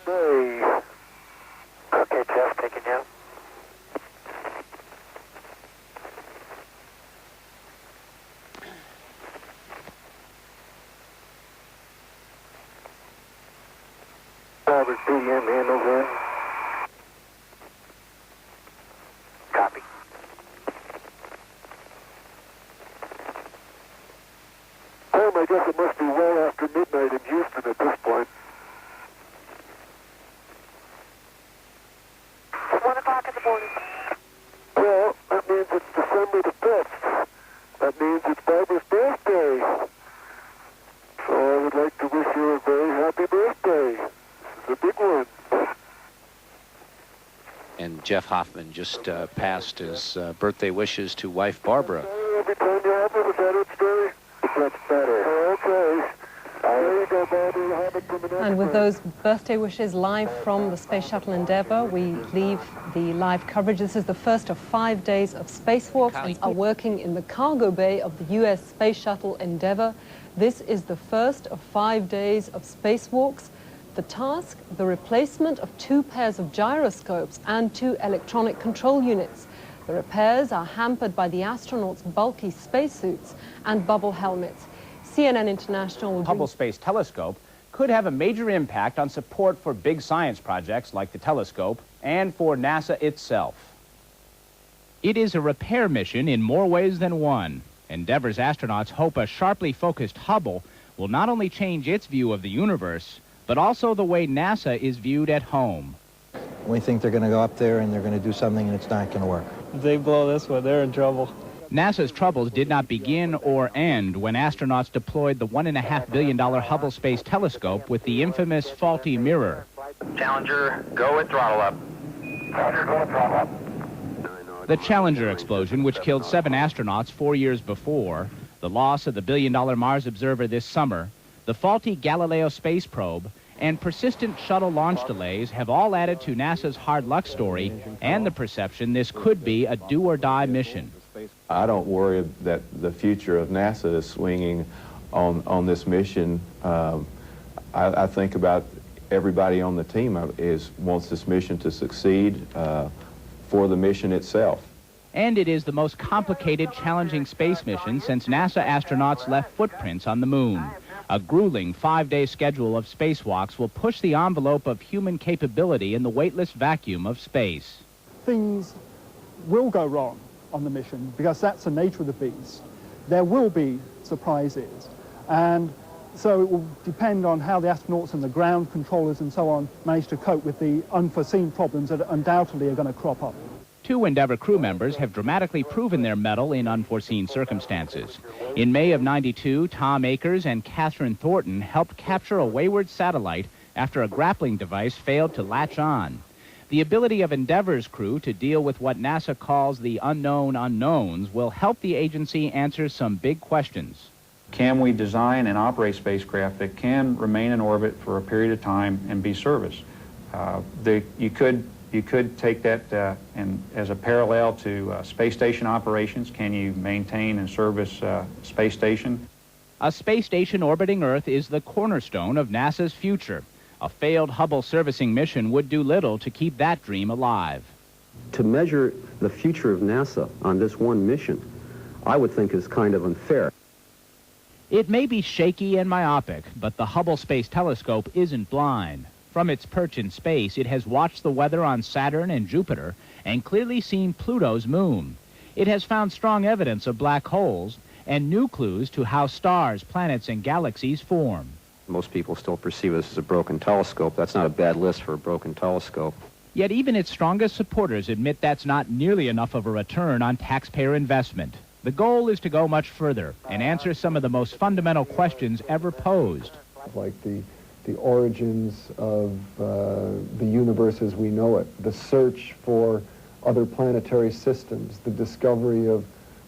Okay, Jeff, taking you. Robert PM handles in. Copy. I guess it must be well after midnight in Houston at this point. 1 o'clock in the morning. Well, that means it's December the 5th. That means it's Barbara's birthday. So I would like to wish her a very happy birthday. This is a big one. And Jeff Hoffman just passed his birthday wishes to wife Barbara. Every time you have it, is that it, Story? That's better. Okay. There you go, Barbara. Have it from the next And with one. those birthday wishes live from the Space Shuttle Endeavour, we leave the live coverage. This is the first of 5 days of spacewalks and are working in the cargo bay of the U.S. Space Shuttle Endeavour. This is the first of 5 days of spacewalks. The task, the replacement of 2 pairs of gyroscopes and 2 electronic control units. The repairs are hampered by the astronauts' bulky spacesuits and bubble helmets. CNN International will Hubble Space Telescope could have a major impact on support for big science projects like the telescope and for NASA itself. It is a repair mission in more ways than one. Endeavor's astronauts hope a sharply focused Hubble will not only change its view of the universe, but also the way NASA is viewed at home. We think they're going to go up there and they're going to do something and it's not going to work. If they blow this one, they're in trouble. NASA's troubles did not begin or end when astronauts deployed the $1.5 billion Hubble Space Telescope with the infamous faulty mirror. Challenger, go with throttle up. Challenger, go with throttle up. The Challenger explosion, which killed 7 astronauts 4 years before, the loss of the billion-dollar Mars observer this summer, the faulty Galileo space probe, and persistent shuttle launch delays have all added to NASA's hard luck story and the perception this could be a do-or-die mission. I don't worry that the future of NASA is swinging on this mission. I think about everybody on the team wants this mission to succeed for the mission itself. And it is the most complicated, challenging space mission since NASA astronauts left footprints on the moon. A grueling 5-day schedule of spacewalks will push the envelope of human capability in the weightless vacuum of space. Things will go wrong on the mission because that's the nature of the beast. There will be surprises, and so it will depend on how the astronauts and the ground controllers and so on manage to cope with the unforeseen problems that undoubtedly are going to crop up. 2 Endeavour crew members have dramatically proven their mettle in unforeseen circumstances. In May of '92, Tom Akers and Catherine Thornton helped capture a wayward satellite after a grappling device failed to latch on. The ability of Endeavour's crew to deal with what NASA calls the unknown unknowns will help the agency answer some big questions. Can we design and operate spacecraft that can remain in orbit for a period of time and be serviced? You could take that and as a parallel to space station operations. Can you maintain and service space station? A space station orbiting Earth is the cornerstone of NASA's future. A failed Hubble servicing mission would do little to keep that dream alive. To measure the future of NASA on this one mission, I would think is kind of unfair. It may be shaky and myopic, but the Hubble Space Telescope isn't blind. From its perch in space, it has watched the weather on Saturn and Jupiter and clearly seen Pluto's moon. It has found strong evidence of black holes and new clues to how stars, planets, and galaxies form. Most people still perceive this as a broken telescope. That's not a bad list for a broken telescope. Yet even its strongest supporters admit that's not nearly enough of a return on taxpayer investment. The goal is to go much further and answer some of the most fundamental questions ever posed. Like the origins of the universe as we know it, the search for other planetary systems, the discovery of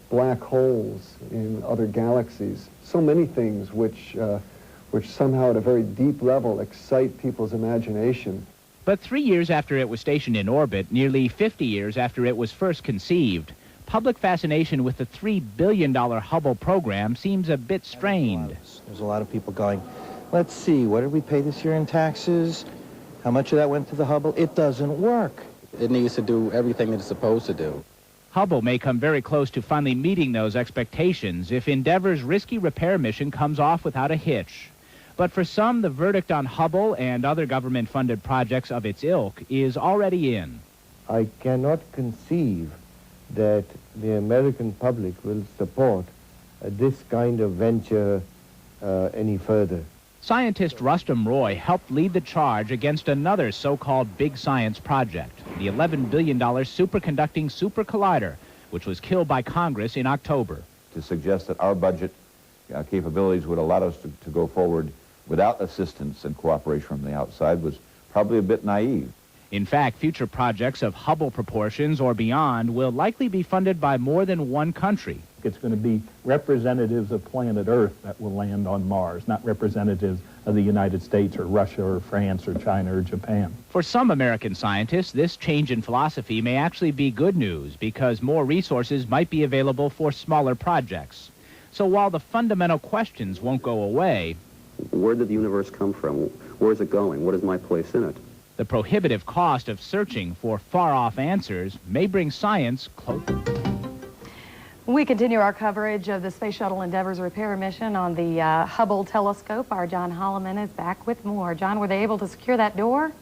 black holes in other galaxies, so many things which somehow at a very deep level excite people's imagination. But 3 years after it was stationed in orbit, nearly 50 years after it was first conceived, public fascination with the $3 billion Hubble program seems a bit strained. There's a lot of people going, let's see, what did we pay this year in taxes? How much of that went to the Hubble? It doesn't work. It needs to do everything that it's supposed to do. Hubble may come very close to finally meeting those expectations if Endeavour's risky repair mission comes off without a hitch. But for some, the verdict on Hubble and other government-funded projects of its ilk is already in. I cannot conceive that the American public will support this kind of venture any further. Scientist Rustam Roy helped lead the charge against another so-called big science project, the $11 billion superconducting super collider, which was killed by Congress in October. To suggest that our budget capabilities would allow us to go forward without assistance and cooperation from the outside was probably a bit naive. In fact, future projects of Hubble proportions or beyond will likely be funded by more than one country. It's going to be representatives of planet Earth that will land on Mars, not representatives of the United States or Russia or France or China or Japan. For some American scientists, this change in philosophy may actually be good news because more resources might be available for smaller projects. So while the fundamental questions won't go away, where did the universe come from? Where is it going? What is my place in it? The prohibitive cost of searching for far-off answers may bring science closer. We continue our coverage of the Space Shuttle Endeavour's repair mission on the Hubble telescope. Our John Holloman is back with more. John, were they able to secure that door?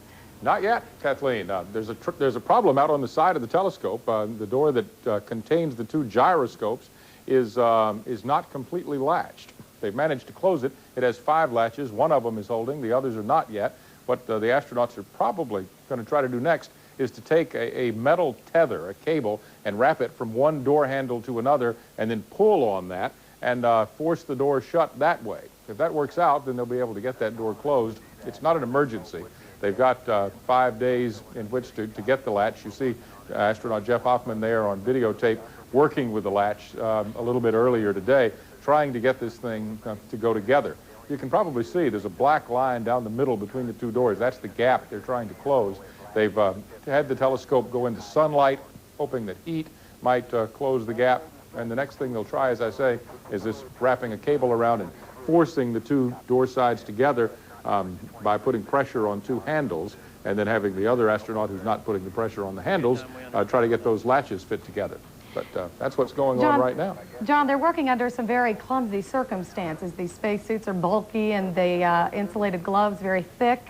Not yet, Kathleen. There's a problem out on the side of the telescope. The door that contains the 2 gyroscopes is not completely latched. They've managed to close it. It has 5 latches. One of them is holding. The others are not yet. What the astronauts are probably going to try to do next is to take a metal tether, a cable, and wrap it from one door handle to another, and then pull on that and force the door shut that way. If that works out, then they'll be able to get that door closed. It's not an emergency. They've got 5 days in which to get the latch. You see astronaut Jeff Hoffman there on videotape working with the latch a little bit earlier today, trying to get this thing to go together. You can probably see there's a black line down the middle between the 2 doors. That's the gap they're trying to close. They've had the telescope go into sunlight, hoping that heat might close the gap. And the next thing they'll try, as I say, is this wrapping a cable around and forcing the 2 door sides together by putting pressure on 2 handles, and then having the other astronaut who's not putting the pressure on the handles try to get those latches fit together. But that's what's going on right now. John, they're working under some very clumsy circumstances. These spacesuits are bulky and the insulated gloves very thick.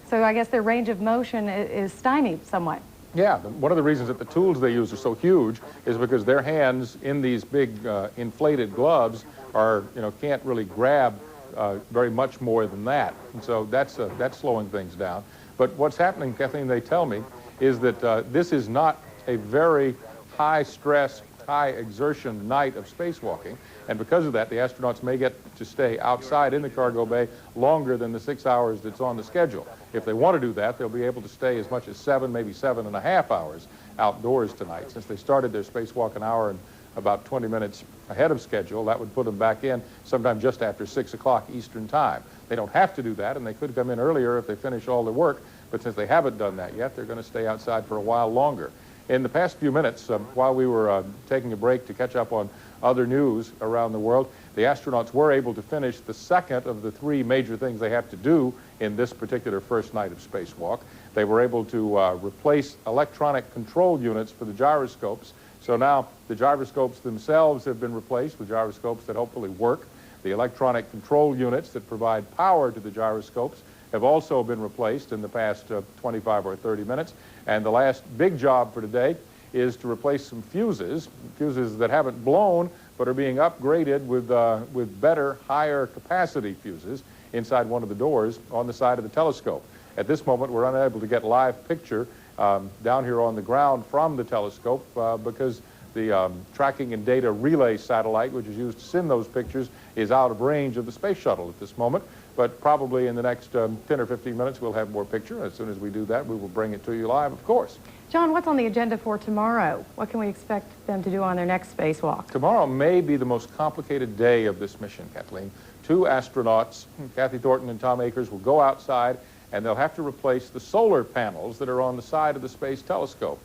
So I guess their range of motion is stymied somewhat. Yeah, one of the reasons that the tools they use are so huge is because their hands in these big inflated gloves are, can't really grab very much more than that. And so that's slowing things down. But what's happening, Kathleen, they tell me, is that this is not a very high-stress, high-exertion night of spacewalking, and because of that, the astronauts may get to stay outside in the cargo bay longer than the 6 hours that's on the schedule. If they want to do that, they'll be able to stay as much as 7, maybe 7.5 hours outdoors tonight. Since they started their spacewalk an hour and about 20 minutes ahead of schedule, that would put them back in sometime just after 6 o'clock Eastern Time. They don't have to do that, and they could come in earlier if they finish all their work, but since they haven't done that yet, they're going to stay outside for a while longer. In the past few minutes, while we were taking a break to catch up on other news around the world, the astronauts were able to finish the second of the 3 major things they have to do in this particular first night of spacewalk. They were able to replace electronic control units for the gyroscopes. So now the gyroscopes themselves have been replaced with gyroscopes that hopefully work. The electronic control units that provide power to the gyroscopes have also been replaced in the past 25 or 30 minutes. And the last big job for today is to replace some fuses that haven't blown but are being upgraded with better, higher capacity fuses inside one of the doors on the side of the telescope. At this moment, we're unable to get live picture down here on the ground from the telescope because the tracking and data relay satellite, which is used to send those pictures, is out of range of the space shuttle at this moment. But probably in the next 10 or 15 minutes, we'll have more picture. As soon as we do that, we will bring it to you live, of course. John, what's on the agenda for tomorrow? What can we expect them to do on their next spacewalk? Tomorrow may be the most complicated day of this mission, Kathleen. 2 astronauts, Kathy Thornton and Tom Akers, will go outside, and they'll have to replace the solar panels that are on the side of the Space Telescope.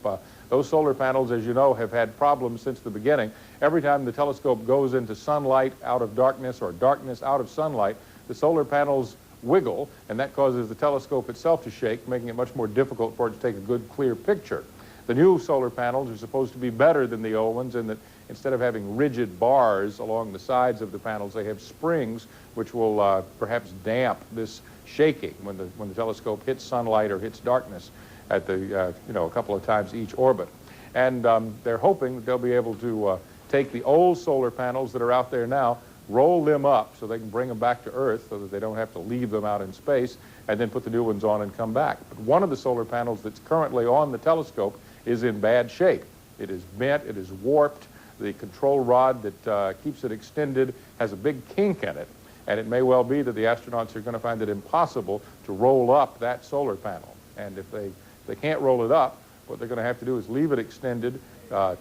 Those solar panels, as you know, have had problems since the beginning. Every time the telescope goes into sunlight out of darkness or darkness out of sunlight, the solar panels wiggle, and that causes the telescope itself to shake, making it much more difficult for it to take a good, clear picture. The new solar panels are supposed to be better than the old ones in that instead of having rigid bars along the sides of the panels, they have springs which will perhaps damp this shaking when the telescope hits sunlight or hits darkness at the a couple of times each orbit. And they're hoping that they'll be able to take the old solar panels that are out there now, roll them up so they can bring them back to Earth so that they don't have to leave them out in space, and then put the new ones on and come back. But one of the solar panels that's currently on the telescope is in bad shape. It is bent, it is warped. The control rod that keeps it extended has a big kink in it, and it may well be that the astronauts are going to find it impossible to roll up that solar panel. And if they can't roll it up, what they're going to have to do is leave it extended,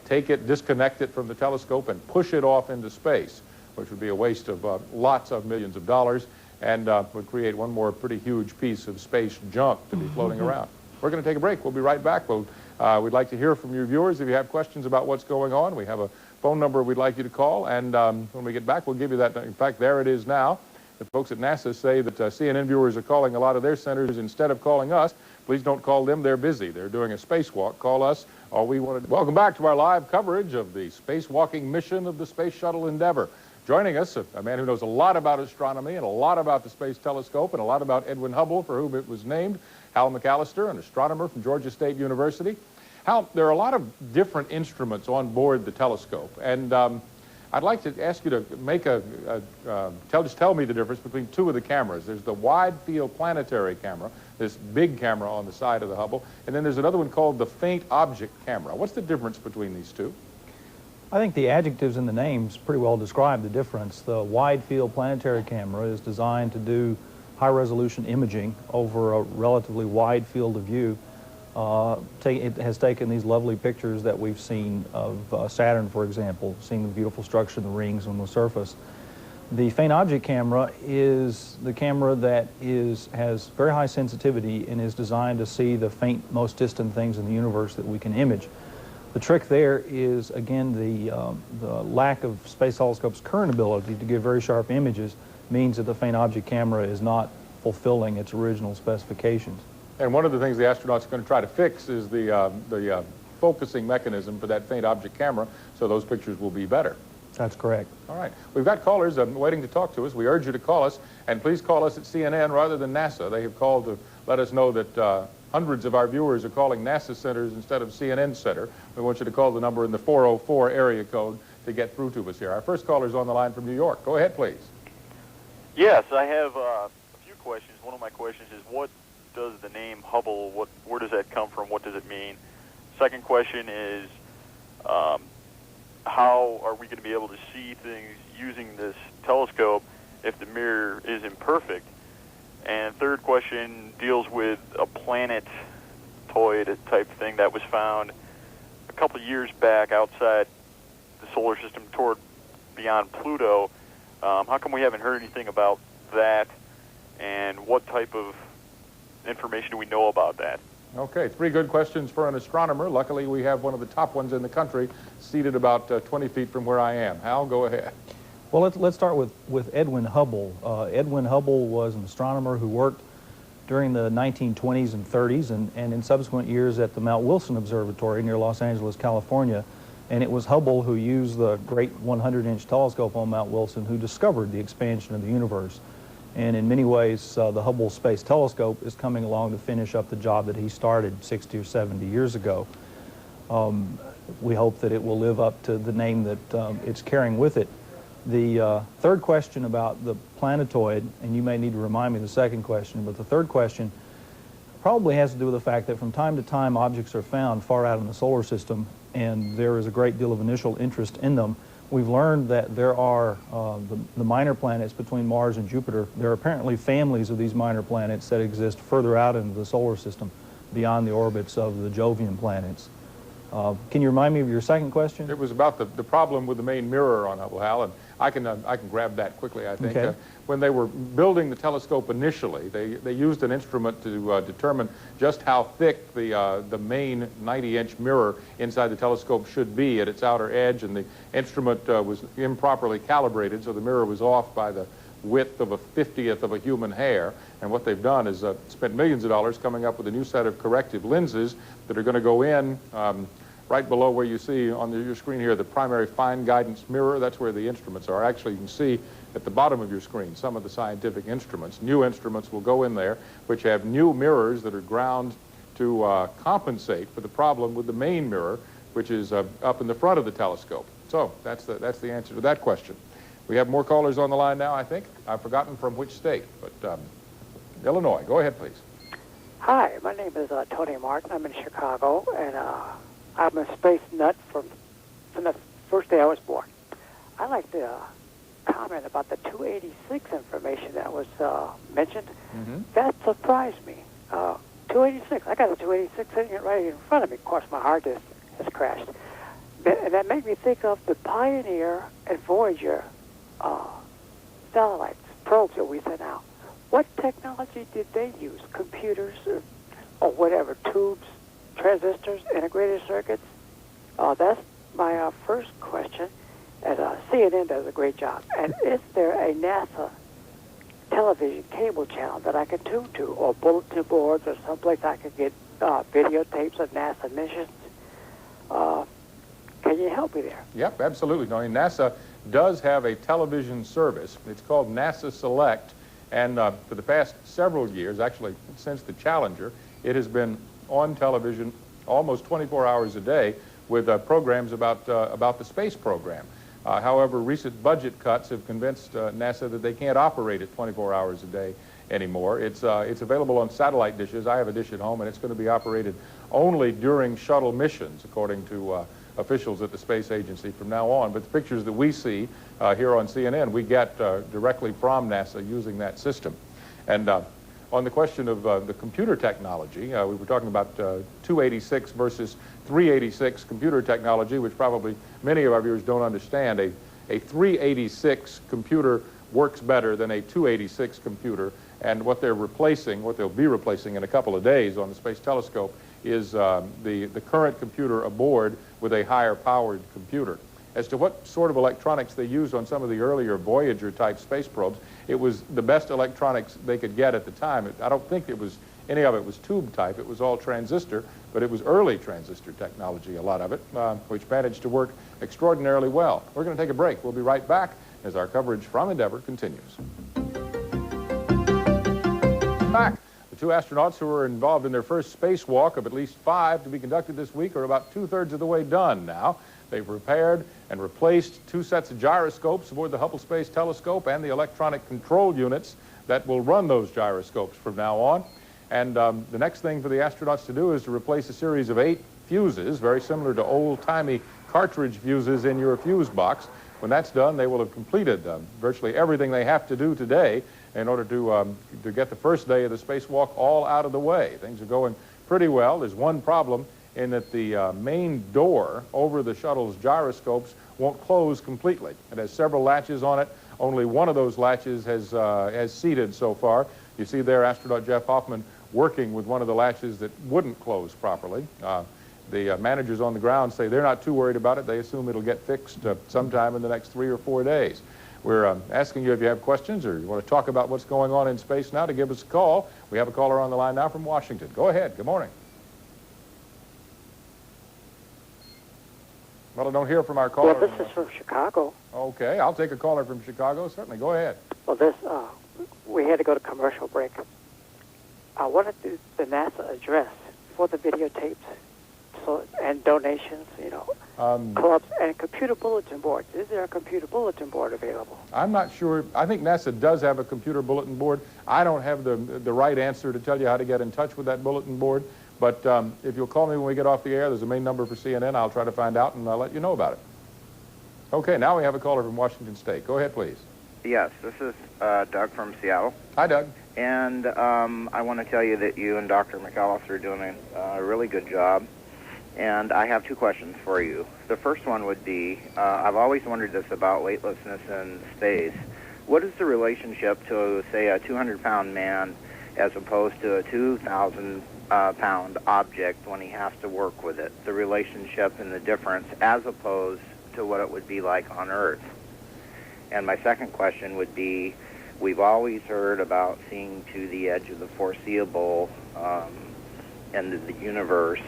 take it, disconnect it from the telescope, and push it off into space, which would be a waste of lots of millions of dollars and would create one more pretty huge piece of space junk to be floating around. We're going to take a break. We'll be right back. We'd like to hear from your viewers. If you have questions about what's going on, we have a phone number we'd like you to call, and when we get back, we'll give you that. In fact, there it is now. The folks at NASA say that CNN viewers are calling a lot of their centers instead of calling us. Please don't call them. They're busy. They're doing a spacewalk. Call us. All we want to... Welcome back to our live coverage of the spacewalking mission of the Space Shuttle Endeavour. Joining us, a man who knows a lot about astronomy and a lot about the Space Telescope and a lot about Edwin Hubble, for whom it was named, Hal McAllister, an astronomer from Georgia State University. Hal, there are a lot of different instruments on board the telescope, and I'd like to ask you to make just tell me the difference between two of the cameras. There's the wide field planetary camera, this big camera on the side of the Hubble, and then there's another one called the faint object camera. What's the difference between these two? I think the adjectives in the names pretty well describe the difference. The wide field planetary camera is designed to do high resolution imaging over a relatively wide field of view. It has taken these lovely pictures that we've seen of Saturn, for example, seeing the beautiful structure of the rings on the surface. The faint object camera is the camera that has very high sensitivity and is designed to see the faint, most distant things in the universe that we can image. The trick there is, again, the lack of Space Telescope's current ability to give very sharp images means that the faint object camera is not fulfilling its original specifications. And one of the things the astronauts are going to try to fix is the focusing mechanism for that faint object camera, so those pictures will be better. That's correct. All right. We've got callers waiting to talk to us. We urge you to call us, and please call us at CNN rather than NASA. They have called to let us know that hundreds of our viewers are calling NASA centers instead of CNN Center. We want you to call the number in the 404 area code to get through to us here. Our first caller is on the line from New York. Go ahead, please. Yes, I have a few questions. One of my questions is, what does the name Hubble, where does that come from? What does it mean? Second question is, how are we going to be able to see things using this telescope if the mirror is imperfect? And third question deals with a planetoid type thing that was found a couple of years back outside the solar system toward beyond Pluto. How come we haven't heard anything about that, and what type of information do we know about that? Okay, three good questions for an astronomer. Luckily, we have one of the top ones in the country seated about 20 feet from where I am. Hal, go ahead. Well, let's start with Edwin Hubble. Edwin Hubble was an astronomer who worked during the 1920s and 30s and in subsequent years at the Mount Wilson Observatory near Los Angeles, California. And it was Hubble who used the great 100-inch telescope on Mount Wilson who discovered the expansion of the universe. And in many ways, the Hubble Space Telescope is coming along to finish up the job that he started 60 or 70 years ago. We hope that it will live up to the name that it's carrying with it. The third question about the planetoid, and you may need to remind me of the second question, but the third question probably has to do with the fact that from time to time objects are found far out in the solar system, and there is a great deal of initial interest in them. We've learned that there are the minor planets between Mars and Jupiter. There are apparently families of these minor planets that exist further out into the solar system beyond the orbits of the Jovian planets. Can you remind me of your second question? It was about the problem with the main mirror on Hubble, Hal, and I can grab that quickly, I think. Okay. When they were building the telescope initially, they used an instrument to determine just how thick the main 90-inch mirror inside the telescope should be at its outer edge, and the instrument was improperly calibrated, so the mirror was off by the width of a 50th of a human hair. And what they've done is spent millions of dollars coming up with a new set of corrective lenses that are going to go in right below where you see on your screen here the primary fine guidance mirror. That's where the instruments are. Actually, you can see at the bottom of your screen some of the scientific instruments. New instruments will go in there which have new mirrors that are ground to compensate for the problem with the main mirror, which is up in the front of the telescope. So that's the answer to that question. We have more callers on the line now, I think. I've forgotten from which state, but Illinois. Go ahead, please. Hi, my name is Tony Martin. I'm in Chicago, and I'm a space nut from the first day I was born. I'd like to comment about the 286 information that was mentioned. Mm-hmm. That surprised me. 286. I got a 286 sitting right in front of me. Of course, my hard disk has crashed. And that made me think of the Pioneer and Voyager satellites, probes that we sent out. What technology did they use? Computers or whatever, tubes, transistors, integrated circuits? That's my first question. And CNN does a great job. And is there a NASA television cable channel that I can tune to, or bulletin boards, or someplace I can get videotapes of NASA missions? Can you help me there? Yep, absolutely. No, NASA does have a television service. It's called NASA Select, and for the past several years, actually since the Challenger, it has been on television almost 24 hours a day with programs about the space program. However, recent budget cuts have convinced NASA that they can't operate it 24 hours a day anymore. It's available on satellite dishes. I have a dish at home, and it's going to be operated only during shuttle missions, according to officials at the space agency from now on. But the pictures that we see here on CNN, we get directly from NASA using that system. And on the question of the computer technology, we were talking about 286 versus 386 computer technology, which probably many of our viewers don't understand. A 386 computer works better than a 286 computer, and what they'll be replacing in a couple of days on the Space Telescope is the current computer aboard with a higher powered computer. As to what sort of electronics they used on some of the earlier Voyager-type space probes, it was the best electronics they could get at the time. I don't think any of it was tube type. It was all transistor, but it was early transistor technology, a lot of it, which managed to work extraordinarily well. We're going to take a break. We'll be right back as our coverage from Endeavour continues. Back. The two astronauts who were involved in their first spacewalk of at least 5 to be conducted this week are about 2/3 of the way done now. They've repaired and replaced 2 sets of gyroscopes aboard the Hubble Space Telescope and the electronic control units that will run those gyroscopes from now on. And the next thing for the astronauts to do is to replace a series of 8 fuses, very similar to old-timey cartridge fuses in your fuse box. When that's done, they will have completed virtually everything they have to do today in order to get the first day of the spacewalk all out of the way. Things are going pretty well. There's one problem in that the main door over the shuttle's gyroscopes won't close completely. It has several latches on it. Only one of those latches has seated so far. You see there astronaut Jeff Hoffman working with one of the latches that wouldn't close properly. The managers on the ground say they're not too worried about it. They assume it'll get fixed sometime in the next 3 or 4 days. We're asking you if you have questions or you want to talk about what's going on in space now to give us a call. We have a caller on the line now from Washington. Go ahead. Good morning. Well, I don't hear from our caller. Well, this is from Chicago. Okay, I'll take a caller from Chicago. Certainly, go ahead. Well, we had to go to commercial break. What is the NASA address for the videotapes and donations, clubs and computer bulletin boards? Is there a computer bulletin board available? I'm not sure. I think NASA does have a computer bulletin board. I don't have the right answer to tell you how to get in touch with that bulletin board. But if you'll call me when we get off the air, there's a main number for CNN. I'll try to find out, and I'll let you know about it. Okay, now we have a caller from Washington State. Go ahead, please. Yes, this is Doug from Seattle. Hi, Doug. And I want to tell you that you and Dr. McAllister are doing a really good job. And I have 2 questions for you. The first one would be, I've always wondered this about weightlessness in space. What is the relationship to, say, a 200-pound man as opposed to a 2,000-pound object when he has to work with it? The relationship and the difference as opposed to what it would be like on Earth. And my second question would be, we've always heard about seeing to the edge of the foreseeable end of the universe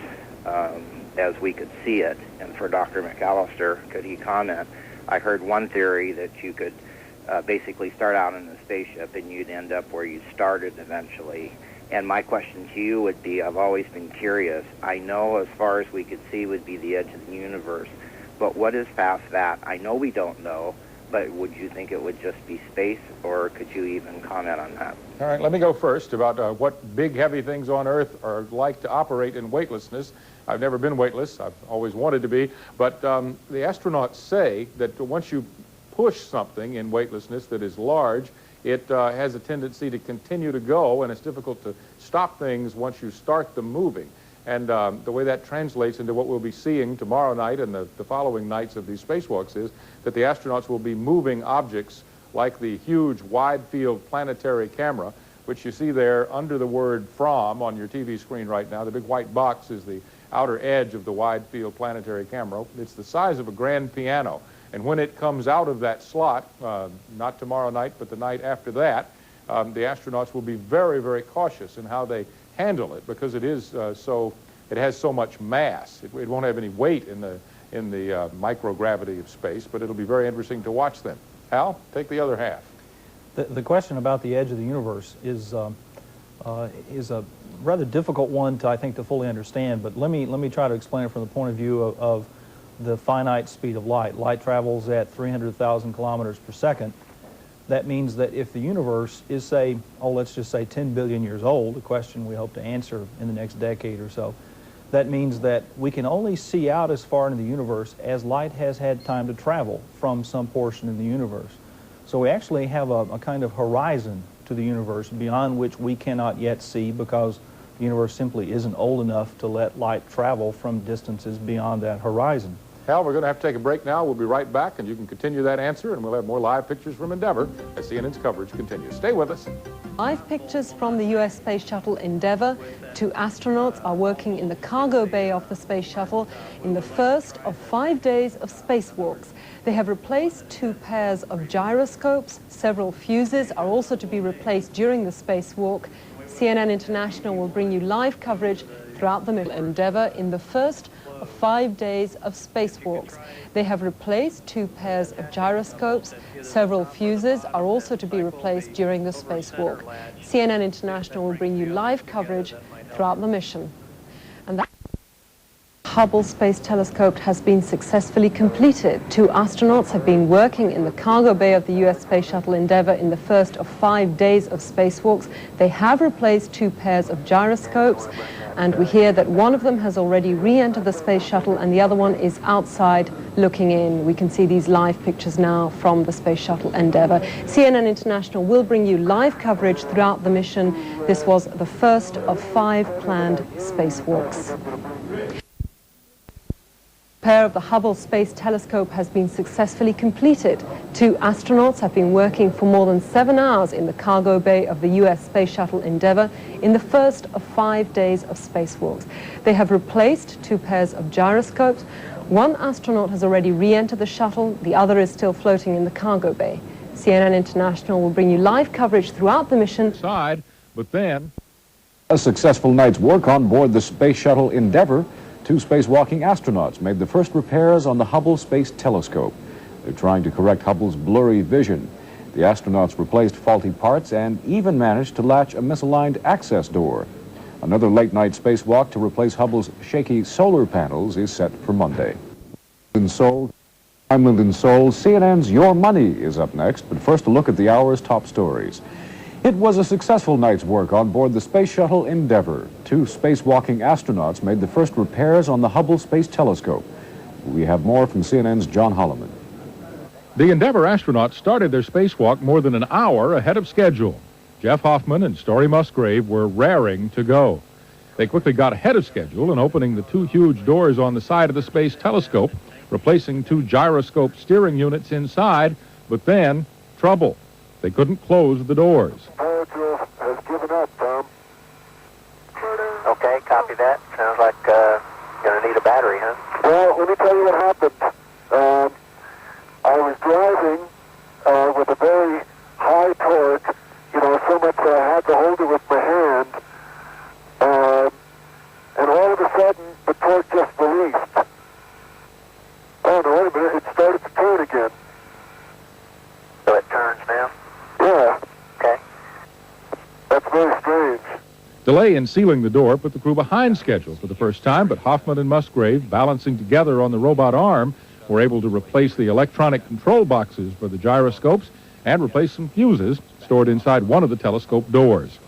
as we could see it. And for Dr. McAllister, could he comment? I heard one theory that you could basically start out in a spaceship and you'd end up where you started eventually. And my question to you would be, I've always been curious. I know as far as we could see would be the edge of the universe, but what is past that? I know we don't know, but would you think it would just be space, or could you even comment on that? All right, let me go first about what big, heavy things on Earth are like to operate in weightlessness. I've never been weightless. I've always wanted to be. But the astronauts say that once you push something in weightlessness that is large, it has a tendency to continue to go, and it's difficult to stop things once you start them moving. And the way that translates into what we'll be seeing tomorrow night and the following nights of these spacewalks is that the astronauts will be moving objects like the huge wide-field planetary camera, which you see there under the word "from" on your TV screen right now. The big white box is the outer edge of the wide-field planetary camera. It's the size of a grand piano. And when it comes out of that slot, not tomorrow night, but the night after that, the astronauts will be very, very cautious in how they handle it, because it is it has so much mass. It won't have any weight in the microgravity of space, but it'll be very interesting to watch them. Hal, take the other half. The question about the edge of the universe is a rather difficult one to, I think, to fully understand. But let me try to explain it from the point of view of the finite speed of light. Light travels at 300,000 kilometers per second. That means that if the universe is, say, let's just say 10 billion years old, a question we hope to answer in the next decade or so, that means that we can only see out as far into the universe as light has had time to travel from some portion in the universe. So we actually have a kind of horizon to the universe beyond which we cannot yet see, because the universe simply isn't old enough to let light travel from distances beyond that horizon. Hal, we're going to have to take a break now. We'll be right back, and you can continue that answer, and we'll have more live pictures from Endeavour as CNN's coverage continues. Stay with us. Live pictures from the U.S. Space Shuttle Endeavour. 2 astronauts are working in the cargo bay of the Space Shuttle in the first of 5 days of spacewalks. They have replaced 2 pairs of gyroscopes. Several fuses are also to be replaced during the spacewalk. CNN International will bring you live coverage throughout the Endeavour in the first of 5 days of spacewalks. They have replaced 2 pairs of gyroscopes. Several fuses are also to be replaced during the spacewalk. CNN International will bring you live coverage throughout the mission. And that Hubble Space Telescope has been successfully completed. 2 astronauts have been working in the cargo bay of the U.S. Space Shuttle Endeavour in the first of 5 days of spacewalks. They have replaced 2 pairs of gyroscopes, and we hear that one of them has already re-entered the Space Shuttle and the other one is outside looking in. We can see these live pictures now from the Space Shuttle Endeavour. CNN International will bring you live coverage throughout the mission. This was the first of 5 planned spacewalks. Pair of the Hubble Space Telescope has been successfully completed. 2 astronauts have been working for more than 7 hours in the cargo bay of the U.S. Space Shuttle Endeavour in the first of 5 days of spacewalks. They have replaced 2 pairs of gyroscopes. 1 astronaut has already re-entered the shuttle. The other is still floating in the cargo bay. CNN International will bring you live coverage throughout the mission. But then a successful night's work on board the Space Shuttle Endeavour. 2 spacewalking astronauts made the first repairs on the Hubble Space Telescope. They're trying to correct Hubble's blurry vision. The astronauts replaced faulty parts and even managed to latch a misaligned access door. Another late-night spacewalk to replace Hubble's shaky solar panels is set for Monday. In Seoul, I'm Lyndon Seoul. CNN's Your Money is up next, but first a look at the hour's top stories. It was a successful night's work on board the Space Shuttle Endeavour. 2 spacewalking astronauts made the first repairs on the Hubble Space Telescope. We have more from CNN's John Holloman. the Endeavour astronauts started their spacewalk more than an hour ahead of schedule. Jeff Hoffman and Story Musgrave were raring to go. They quickly got ahead of schedule in opening the 2 huge doors on the side of the Space Telescope, replacing 2 gyroscope steering units inside, but then trouble. They couldn't close the doors. Power has given up, Tom. Okay, copy that. Sounds like going to need a battery, huh? Well, let me tell you what happened. I was driving with a very high torque, so much that I had to hold it with my hand. And all of a sudden, the torque just released. Oh, no, wait a minute, it started to turn again. So it turns now? Yeah. Okay. That's very strange. Delay in sealing the door put the crew behind schedule for the first time, but Hoffman and Musgrave, balancing together on the robot arm, were able to replace the electronic control boxes for the gyroscopes and replace some fuses stored inside one of the telescope doors.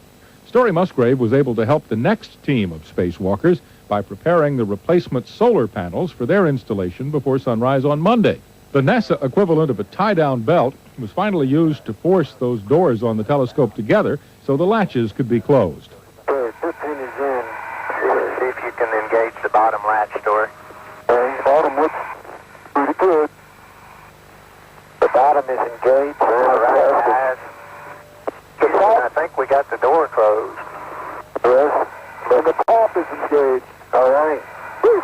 Story Musgrave was able to help the next team of spacewalkers by preparing the replacement solar panels for their installation before sunrise on Monday. The NASA equivalent of a tie-down belt was finally used to force those doors on the telescope together so the latches could be closed. Okay, 15 is in. See if you can engage the bottom latch door. Bottom looks pretty good. The bottom is engaged. All right, guys. I think we got the door closed. Yes. And the top is engaged. All right. Whew.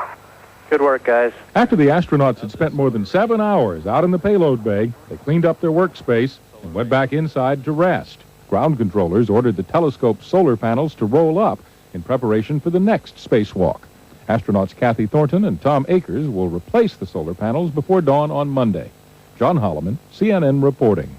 Good work, guys. After the astronauts had spent more than 7 hours out in the payload bay, they cleaned up their workspace and went back inside to rest. Ground controllers ordered the telescope solar panels to roll up in preparation for the next spacewalk. Astronauts Kathy Thornton and Tom Akers will replace the solar panels before dawn on Monday. John Holloman, CNN reporting.